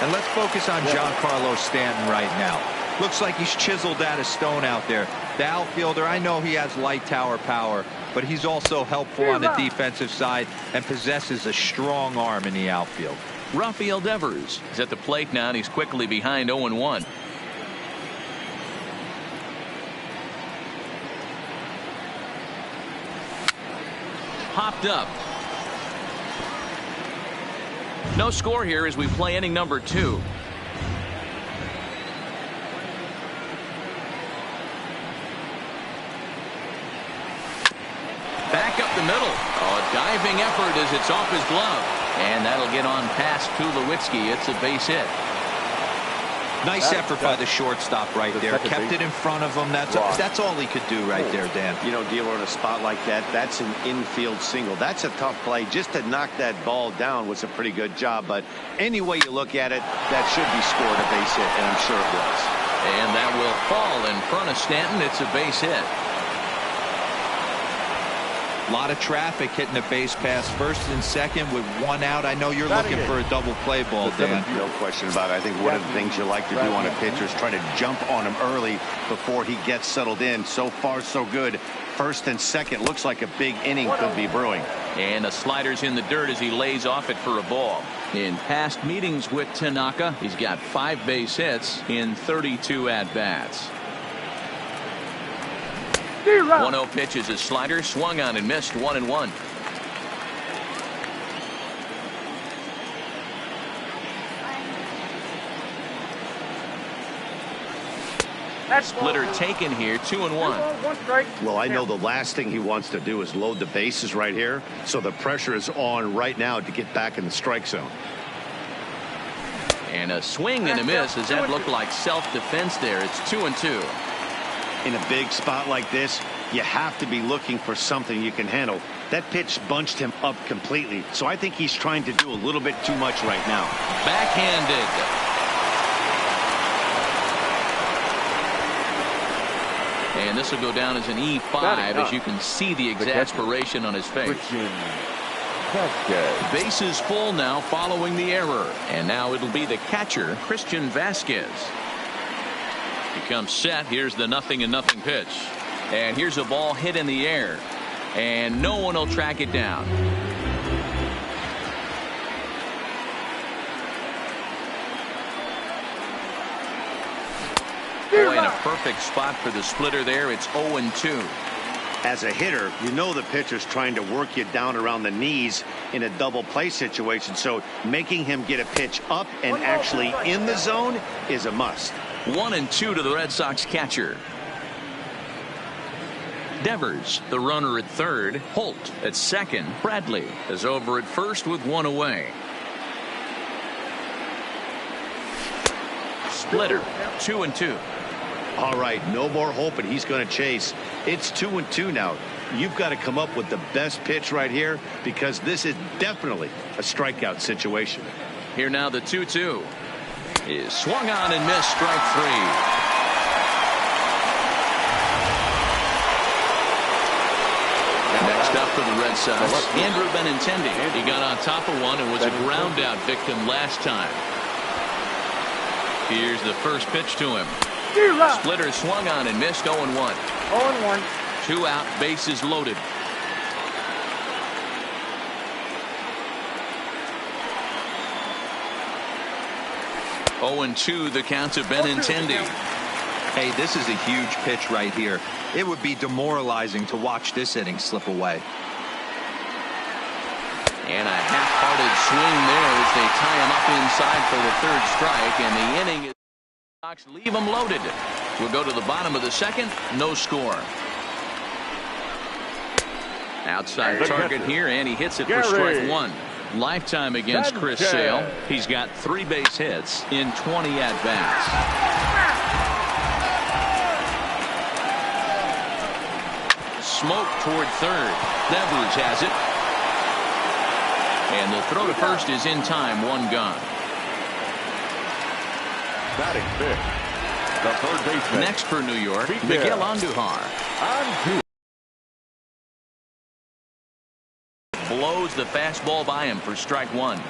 And let's focus on Giancarlo Stanton right now. Looks like he's chiseled out of stone out there. The outfielder, I know he has light tower power, but he's also helpful on the defensive side and possesses a strong arm in the outfield. Rafael Devers is at the plate now, and he's quickly behind 0-1. Popped up. No score here as we play inning number 2. Back up the middle. A diving effort as it's off his glove. And that'll get on past Tulowitzki. It's a base hit. Nice effort by the shortstop right there. Kept it in front of him. That's all he could do right there, Dan. You know, dealer in a spot like that, that's an infield single. That's a tough play. Just to knock that ball down was a pretty good job. But any way you look at it, that should be scored a base hit, and I'm sure it was. And that will fall in front of Stanton. It's a base hit. A lot of traffic hitting the base pass first and second with one out. I know you're looking for a double play ball, Dan. No question about it. I think one of the things you like to do on a pitcher is try to jump on him early before he gets settled in. So far, so good. First and second looks like a big inning could be brewing. And a slider's in the dirt as he lays off it for a ball. In past meetings with Tanaka, he's got 5 base hits in 32 at-bats. 1-0 pitch is a slider, swung on and missed. 1-1. Splitter taken here. 2-1. Well, I know the last thing he wants to do is load the bases right here, so the pressure is on right now to get back in the strike zone. And a swing and a miss. Does that look like self-defense there? It's 2-2. In a big spot like this, you have to be looking for something you can handle. That pitch bunched him up completely, so I think he's trying to do a little bit too much right now. Backhanded. And this will go down as an E5 as you can see the exasperation on his face. Bases full now following the error. And now it'll be the catcher, Christian Vasquez. He comes set. Here's the 0-0 pitch. And here's a ball hit in the air. And no one will track it down. Boy, in a perfect spot for the splitter there. It's 0-2. As a hitter, you know the pitcher's trying to work you down around the knees in a double play situation. So making him get a pitch up and actually in the zone is a must. 1-2 to the Red Sox catcher. Devers, the runner at third. Holt at second. Bradley is over at first with one away. Splitter, 2-2. All right, no more hoping he's going to chase. It's 2-2 now. You've got to come up with the best pitch right here because this is definitely a strikeout situation. Here now the 2-2 is swung on and missed. Strike 3. Next up for the Red Sox, Andrew Benintendi. He got on top of one and was a ground out victim last time. Here's the first pitch to him. Splitter swung on and missed. 0-1. 0-1. 2 out, bases loaded. Oh, and 2 the count to Benintendi. Hey, this is a huge pitch right here. It would be demoralizing to watch this inning slip away. And a half-hearted swing there as they tie him up inside for the 3rd strike, and the inning is leave him loaded. We'll go to the bottom of the second. No score. Outside target here, and he hits it for strike 1. Lifetime against Chris Sale. He's got 3 base hits in 20 at-bats. Smoke toward third. Devers has it. And the throw to first is in time. 1 gone. Batting fifth, the third baseman. Next for New York, Miguel Andujar. Blows the fastball by him for strike 1.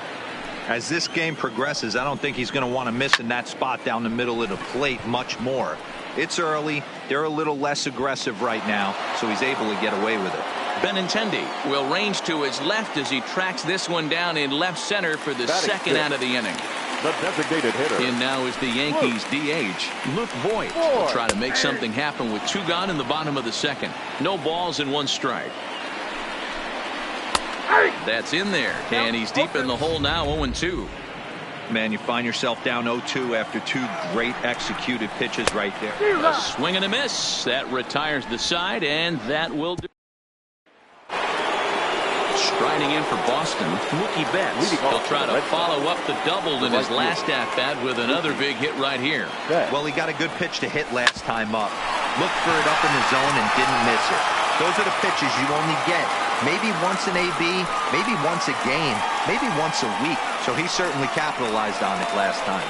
As this game progresses, I don't think he's going to want to miss in that spot down the middle of the plate much more. It's early. They're a little less aggressive right now, so he's able to get away with it. Benintendi will range to his left as he tracks this one down in left center for the second out of the inning. The designated hitter. In now is the Yankees DH, Luke Voigt. Will try to make something happen with 2 gone in the bottom of the second. No balls and 1 strike. That's in there, and he's deep in the hole now. 0-2. Man, you find yourself down 0-2 after 2 great executed pitches right there. A swing and a miss. That retires the side, and that will do. Striding in for Boston, Mookie Betts. He'll try to follow up the double in his last at-bat with another big hit right here. Well, he got a good pitch to hit last time up. Looked for it up in the zone and didn't miss it. Those are the pitches you only get maybe once an AB, maybe once a game, maybe once a week. So he certainly capitalized on it last time.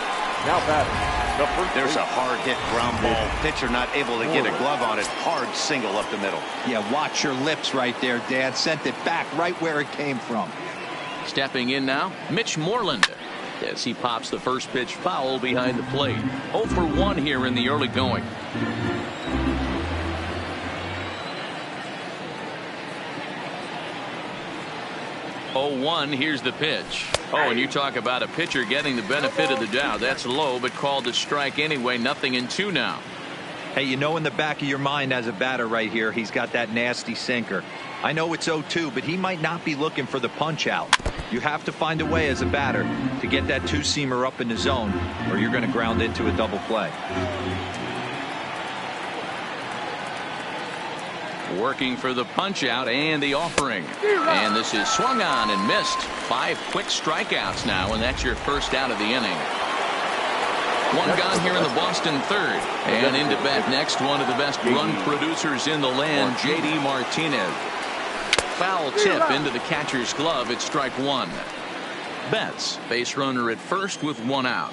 Now batting. There's a hard hit ground ball. Pitcher not able to get a glove on it. Hard single up the middle. Yeah, watch your lips right there, Dad. Sent it back right where it came from. Stepping in now, Mitch Moreland, as he pops the first pitch foul behind the plate. 0 for 1 here in the early going. Here's the pitch. Oh, and you talk about a pitcher getting the benefit of the doubt. That's low, but called a strike anyway. 0-2 now. Hey, you know in the back of your mind as a batter right here, he's got that nasty sinker. I know it's 0-2, but he might not be looking for the punch out. You have to find a way as a batter to get that 2-seamer up in the zone, or you're going to ground into a double play. Working for the punch out and the offering. And this is swung on and missed. 5 quick strikeouts now, and that's your first out of the inning. 1 gone here in the Boston third. And into bat next, one of the best run producers in the land, J.D. Martinez. Foul tip into the catcher's glove. It's strike 1. Betts, base runner at first with 1 out.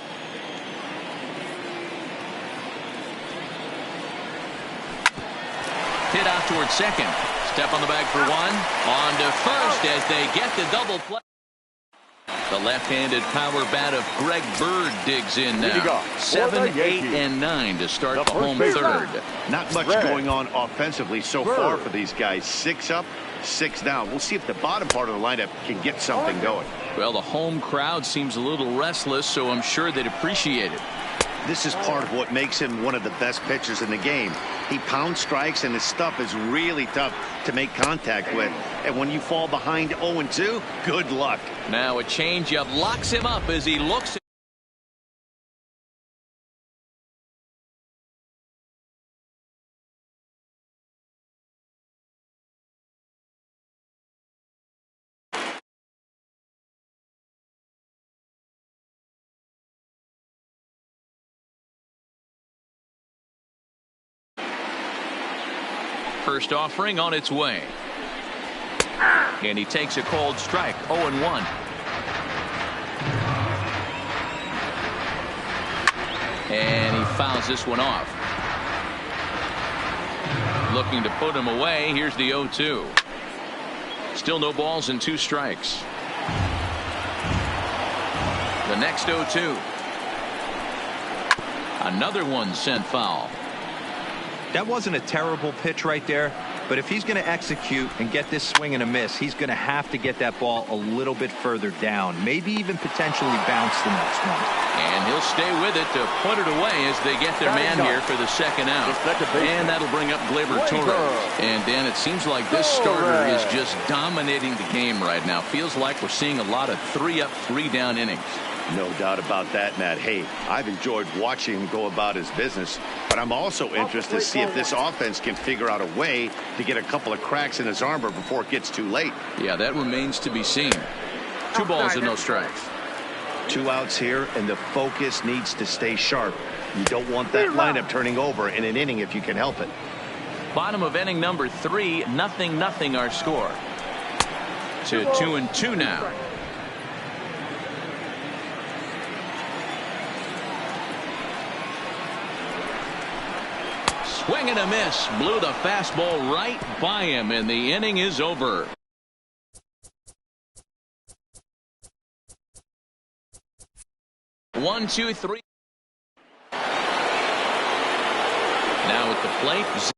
Hit out towards second. Step on the bag for 1. On to first as they get the double play. The left-handed power bat of Greg Bird digs in now. 7, 8, and 9 to start the home third. Not much going on offensively so far for these guys. 6 up, 6 down. We'll see if the bottom part of the lineup can get something going. Well, the home crowd seems a little restless, so I'm sure they'd appreciate it. This is part of what makes him one of the best pitchers in the game. He pounds strikes, and his stuff is really tough to make contact with. And when you fall behind 0-2, good luck. Now a changeup locks him up as he looks. First offering on its way. And he takes a cold strike. 0-1. And he fouls this one off. Looking to put him away. Here's the 0-2. Still no balls and 2 strikes. The next 0-2. Another one sent foul. That wasn't a terrible pitch right there, but if he's going to execute and get this swing and a miss, he's going to have to get that ball a little bit further down, maybe even potentially bounce the next one. And he'll stay with it to put it away as they get their man here for the second out. And that'll bring up Gleyber Torres. And Dan, it seems like this starter is just dominating the game right now. Feels like we're seeing a lot of 3-up, 3-down innings. No doubt about that, Matt. Hey, I've enjoyed watching him go about his business, but I'm also interested to see if this offense can figure out a way to get a couple of cracks in his armor before it gets too late. Yeah, that remains to be seen. 2 balls and no strikes. 2 outs here, and the focus needs to stay sharp. You don't want that lineup turning over in an inning if you can help it. Bottom of inning number 3, 0-0 our score. To 2-2 now. Swing and a miss. Blew the fastball right by him, and the inning is over. One, two, three. Now at the plate.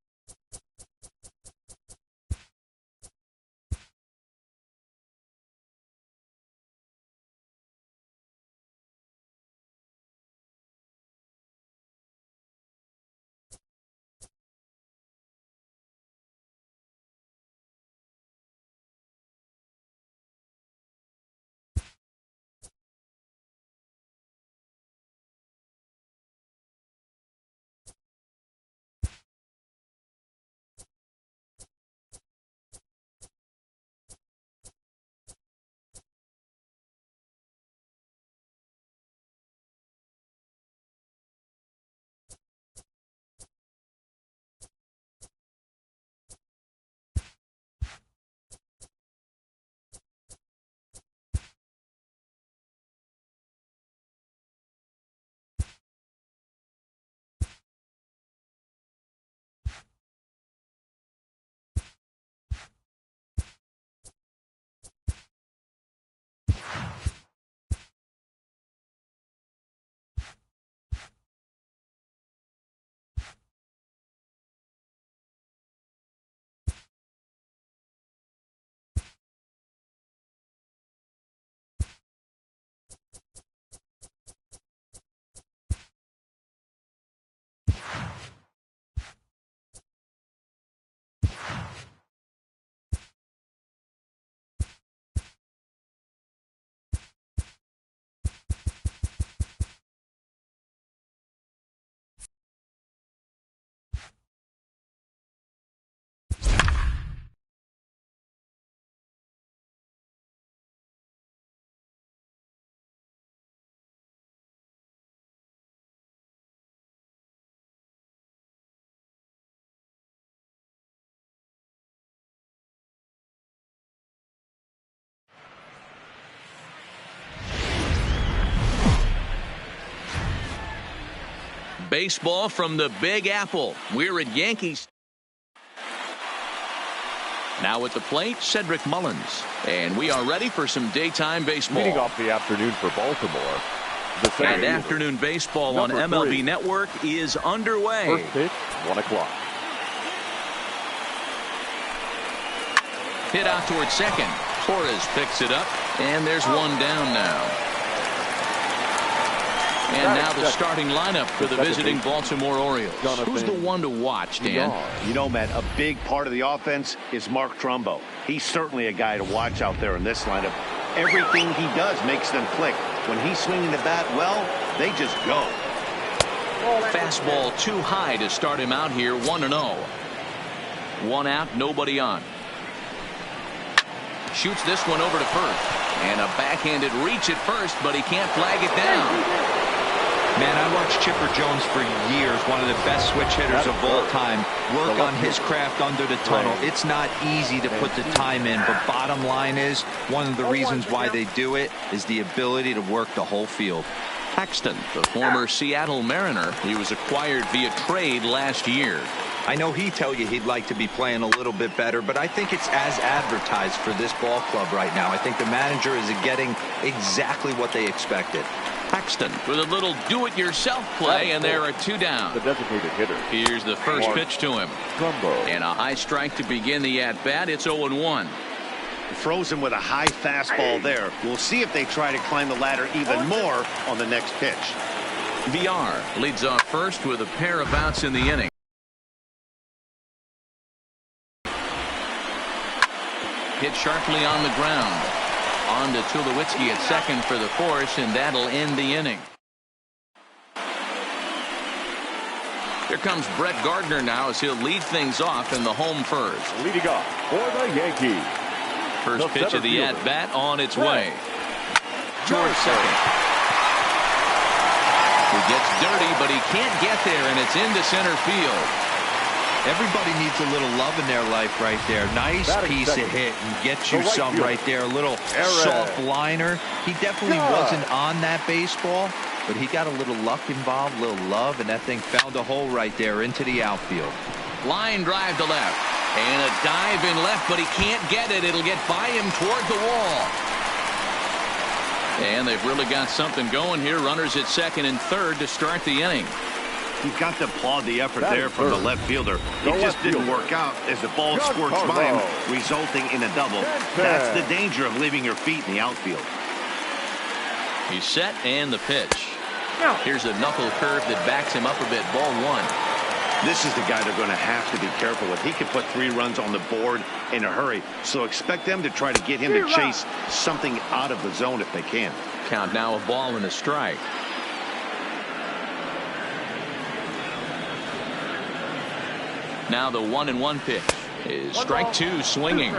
Baseball from the Big Apple. We're at Yankees. Now at the plate, Cedric Mullins. And we are ready for some daytime baseball. Leading off the afternoon for Baltimore. And afternoon baseball on MLB Network is underway. First pitch, 1 o'clock. Hit out towards second. Torres picks it up. And there's one down now. And now the starting lineup for the visiting Baltimore Orioles. Who's the one to watch, Dan? You know, Matt, a big part of the offense is Mark Trumbo. He's certainly a guy to watch out there in this lineup. Everything he does makes them click. When he's swinging the bat well, they just go. Fastball too high to start him out here, 1-0. 1 out, nobody on. Shoots this one over to first. And a backhanded reach at first, but he can't flag it down. Man, I watched Chipper Jones for years, one of the best switch hitters of all time. Work on his craft under the tunnel. It's not easy to put the time in, but bottom line is, one of the reasons why they do it is the ability to work the whole field. Paxton, the former Seattle Mariner, he was acquired via trade last year. I know he'd tell you he'd like to be playing a little bit better, but I think it's as advertised for this ball club right now. I think the manager is getting exactly what they expected. Paxton with a little do-it-yourself play, and there are 2 down. The designated hitter. Here's the first pitch to him. And a high strike to begin the at-bat. It's 0-1. Frozen with a high fastball there. We'll see if they try to climb the ladder even more on the next pitch. VR leads off first with a pair of outs in the inning. Hit sharply on the ground. On to Tulowitzki at second for the force, and that'll end the inning. Here comes Brett Gardner now as he'll lead things off in the home first. Leading off for the Yankees. First pitch of the at-bat on its way. towards second. He gets dirty, but he can't get there, and it's into center field. Everybody needs a little love in their life right there. Nice piece of hit and get you some right there. A little soft liner. He definitely wasn't on that baseball, but he got a little luck involved, a little love, and that thing found a hole right there into the outfield. Line drive to left. And a dive in left, but he can't get it. It'll get by him toward the wall. And they've really got something going here. Runners at second and third to start the inning. You've got to applaud the effort there from the left fielder. It just didn't work out as the ball squirts by him, resulting in a double. That's the danger of leaving your feet in the outfield. He's set and the pitch. Here's a knuckle curve that backs him up a bit. Ball one. This is the guy they're going to have to be careful with. He could put 3 runs on the board in a hurry. So expect them to try to get him to chase something out of the zone if they can. Count now a ball and a strike. Now the 1-1 pitch is strike 2 swinging.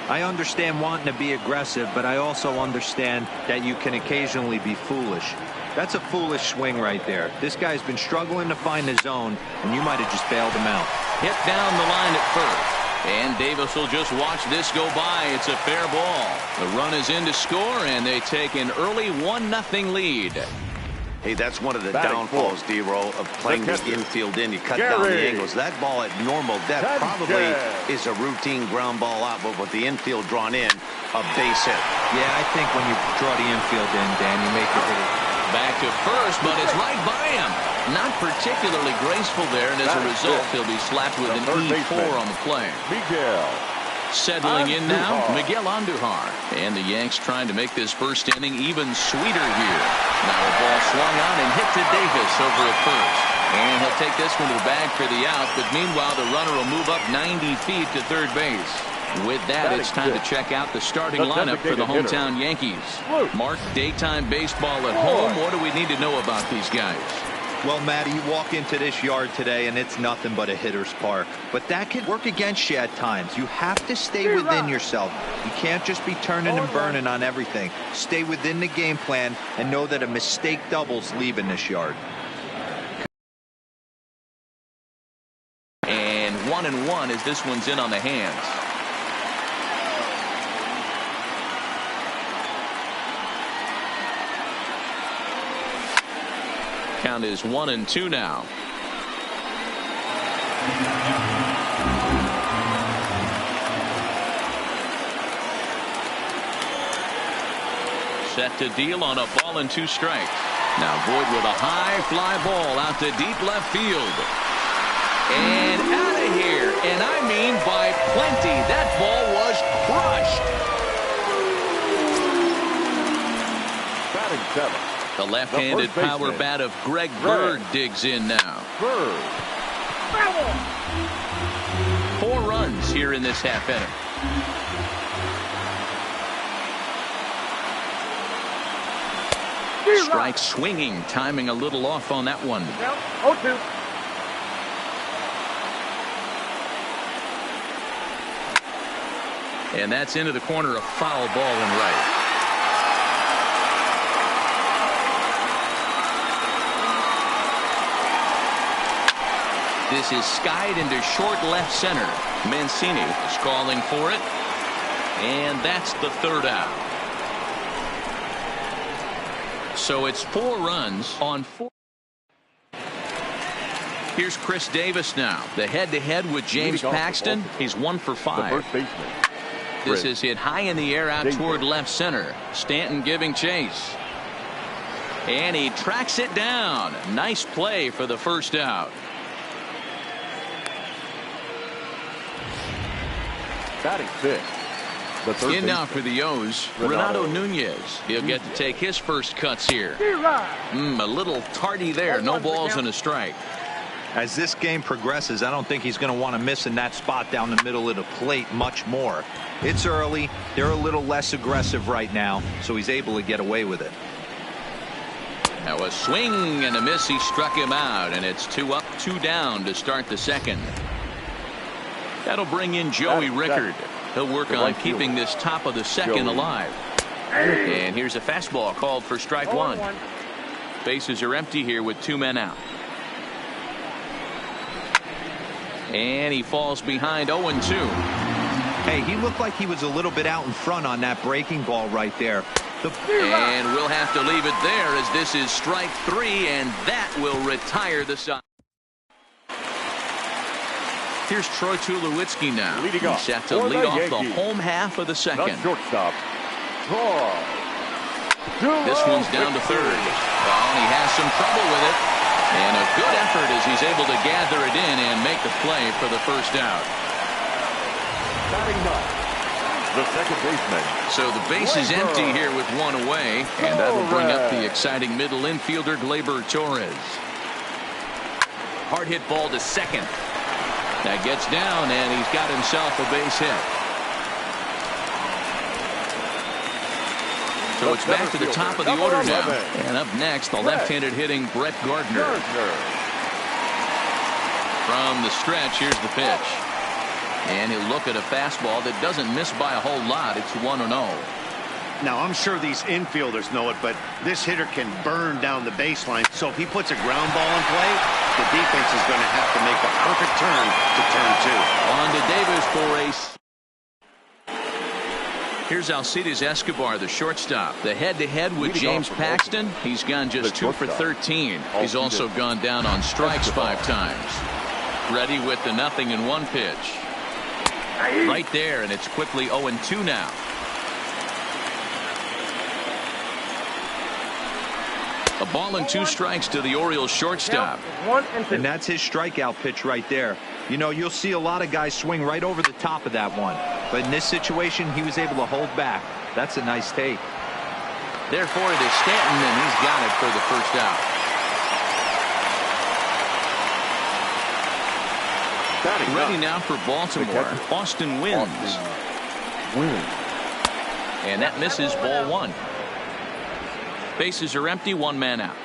I understand wanting to be aggressive, but I also understand that you can occasionally be foolish. That's a foolish swing right there. This guy's been struggling to find the zone, and you might have just bailed him out. Hit down the line at first. And Davis will just watch this go by. It's a fair ball. The run is in to score, and they take an early 1-0 lead. Hey, that's one of the downfalls, D-Roll, of playing the infield in. You cut down the angles. That ball at normal depth probably is a routine ground ball out, but with the infield drawn in, a base hit. Yeah, I think when you draw the infield in, Dan, you make it hit it. Back to first, but it's right by him. Not particularly graceful there, and as a result, he'll be slapped with an E4 on the play. Settling in now, Miguel Andujar. And the Yanks trying to make this first inning even sweeter here. Now a ball swung on and hit to Davis over at first. And he'll take this one to the bag for the out, but meanwhile the runner will move up 90 feet to third base. With that, it's time to check out the starting lineup for the hometown Yankees. Mark, daytime baseball at home. What do we need to know about these guys? Well, Matty, you walk into this yard today and it's nothing but a hitter's park. But that can work against you at times. You have to stay within yourself. You can't just be turning and burning on everything. Stay within the game plan and know that a mistake doubles leaving this yard. And 1-1 as this one's in on the hands. Count is 1-2 now. Set to deal on a ball and 2 strikes. Now Boyd with a high fly ball out to deep left field. And out of here. And I mean by plenty. That ball was crushed. Batting 7. The left-handed power bat of Greg Bird digs in now. 4 runs here in this half inning. Strike swinging, timing a little off on that one. 0-2. And that's into the corner, a foul ball and right. This is skied into short left center. Mancini is calling for it. And that's the third out. So it's 4 runs on 4. Here's Chris Davis now. The head-to-head with James Paxton. He's 1 for 5. This is hit high in the air out toward left center. Stanton giving chase. And he tracks it down. Nice play for the first out. Batting 5th. In now for the O's, Renato Nunez. He'll get to take his first cuts here. A little tardy there. No balls and a strike. As this game progresses, I don't think he's going to want to miss in that spot down the middle of the plate much more. It's early. They're a little less aggressive right now, so he's able to get away with it. Now a swing and a miss. He struck him out, and it's 2 up, 2 down to start the second. That'll bring in Joey Rickard. He'll work on keeping this top of the second alive. And here's a fastball called for strike one. Bases are empty here with 2 men out. And he falls behind 0-2. Hey, he looked like he was a little bit out in front on that breaking ball right there. And we'll have to leave it there as this is strike 3, and that will retire the side. Here's Troy Tulowitzki now. Leading off He's set to lead off the Yankees. home half of the second. The shortstop, Troy. This one's down to third. Well, and he has some trouble with it. And a good effort as he's able to gather it in and make the play for the first out. Batting ninth, the second baseman. So the base is empty here with 1 away, and that'll bring up the exciting middle infielder Gleyber Torres. Hard hit ball to second. That gets down, and he's got himself a base hit. So it's back to the top of the order now. And up next, the left-handed hitting Brett Gardner. From the stretch, here's the pitch. And he'll look at a fastball that doesn't miss by a whole lot. It's 1-0. Now, I'm sure these infielders know it, but this hitter can burn down the baseline. So if he puts a ground ball in play, the defense is going to have to make a perfect turn to turn 2. On to Davis for a... Here's Alcides Escobar, the shortstop. The head-to-head with James Paxton. He's gone just 2 for 13. He's also gone down on strikes 5 times. Ready with the 0-1 pitch. Right there, and it's quickly 0-2 now. A ball and 2 strikes to the Orioles shortstop. And that's his strikeout pitch right there. You know, you'll see a lot of guys swing right over the top of that one. But in this situation, he was able to hold back. That's a nice take. Therefore, it is Stanton, and he's got it for the first out. Ready now for Baltimore. Austin wins. And that misses ball 1. Bases are empty, 1 man out.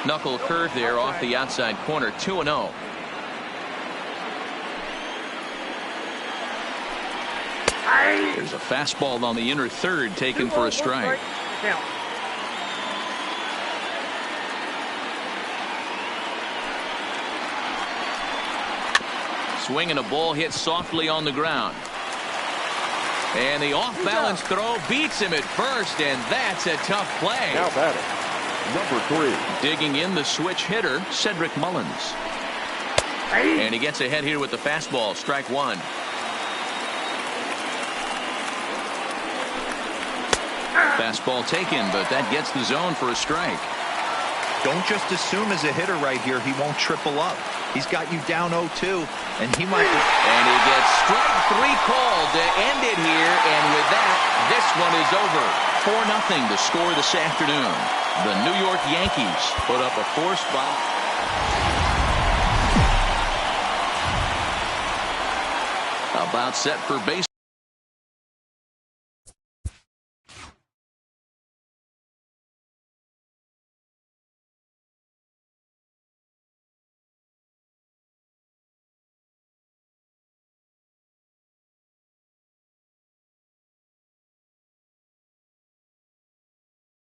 Knuckle curve there off the outside corner. 2-0. There's a fastball on the inner third taken for a strike. Swing and a ball hit softly on the ground. And the off-balance throw beats him at first, and that's a tough play. Now batting, number 3. Digging in the switch hitter, Cedric Mullins. And he gets ahead here with the fastball, strike 1. Fastball taken, but that gets the zone for a strike. Don't just assume as a hitter right here he won't triple up. He's got you down 0-2, and he might. And he gets strike 3 called to end it here, and with that, this one is over. 4-0 to score this afternoon. The New York Yankees put up a 4-spot. About set for base.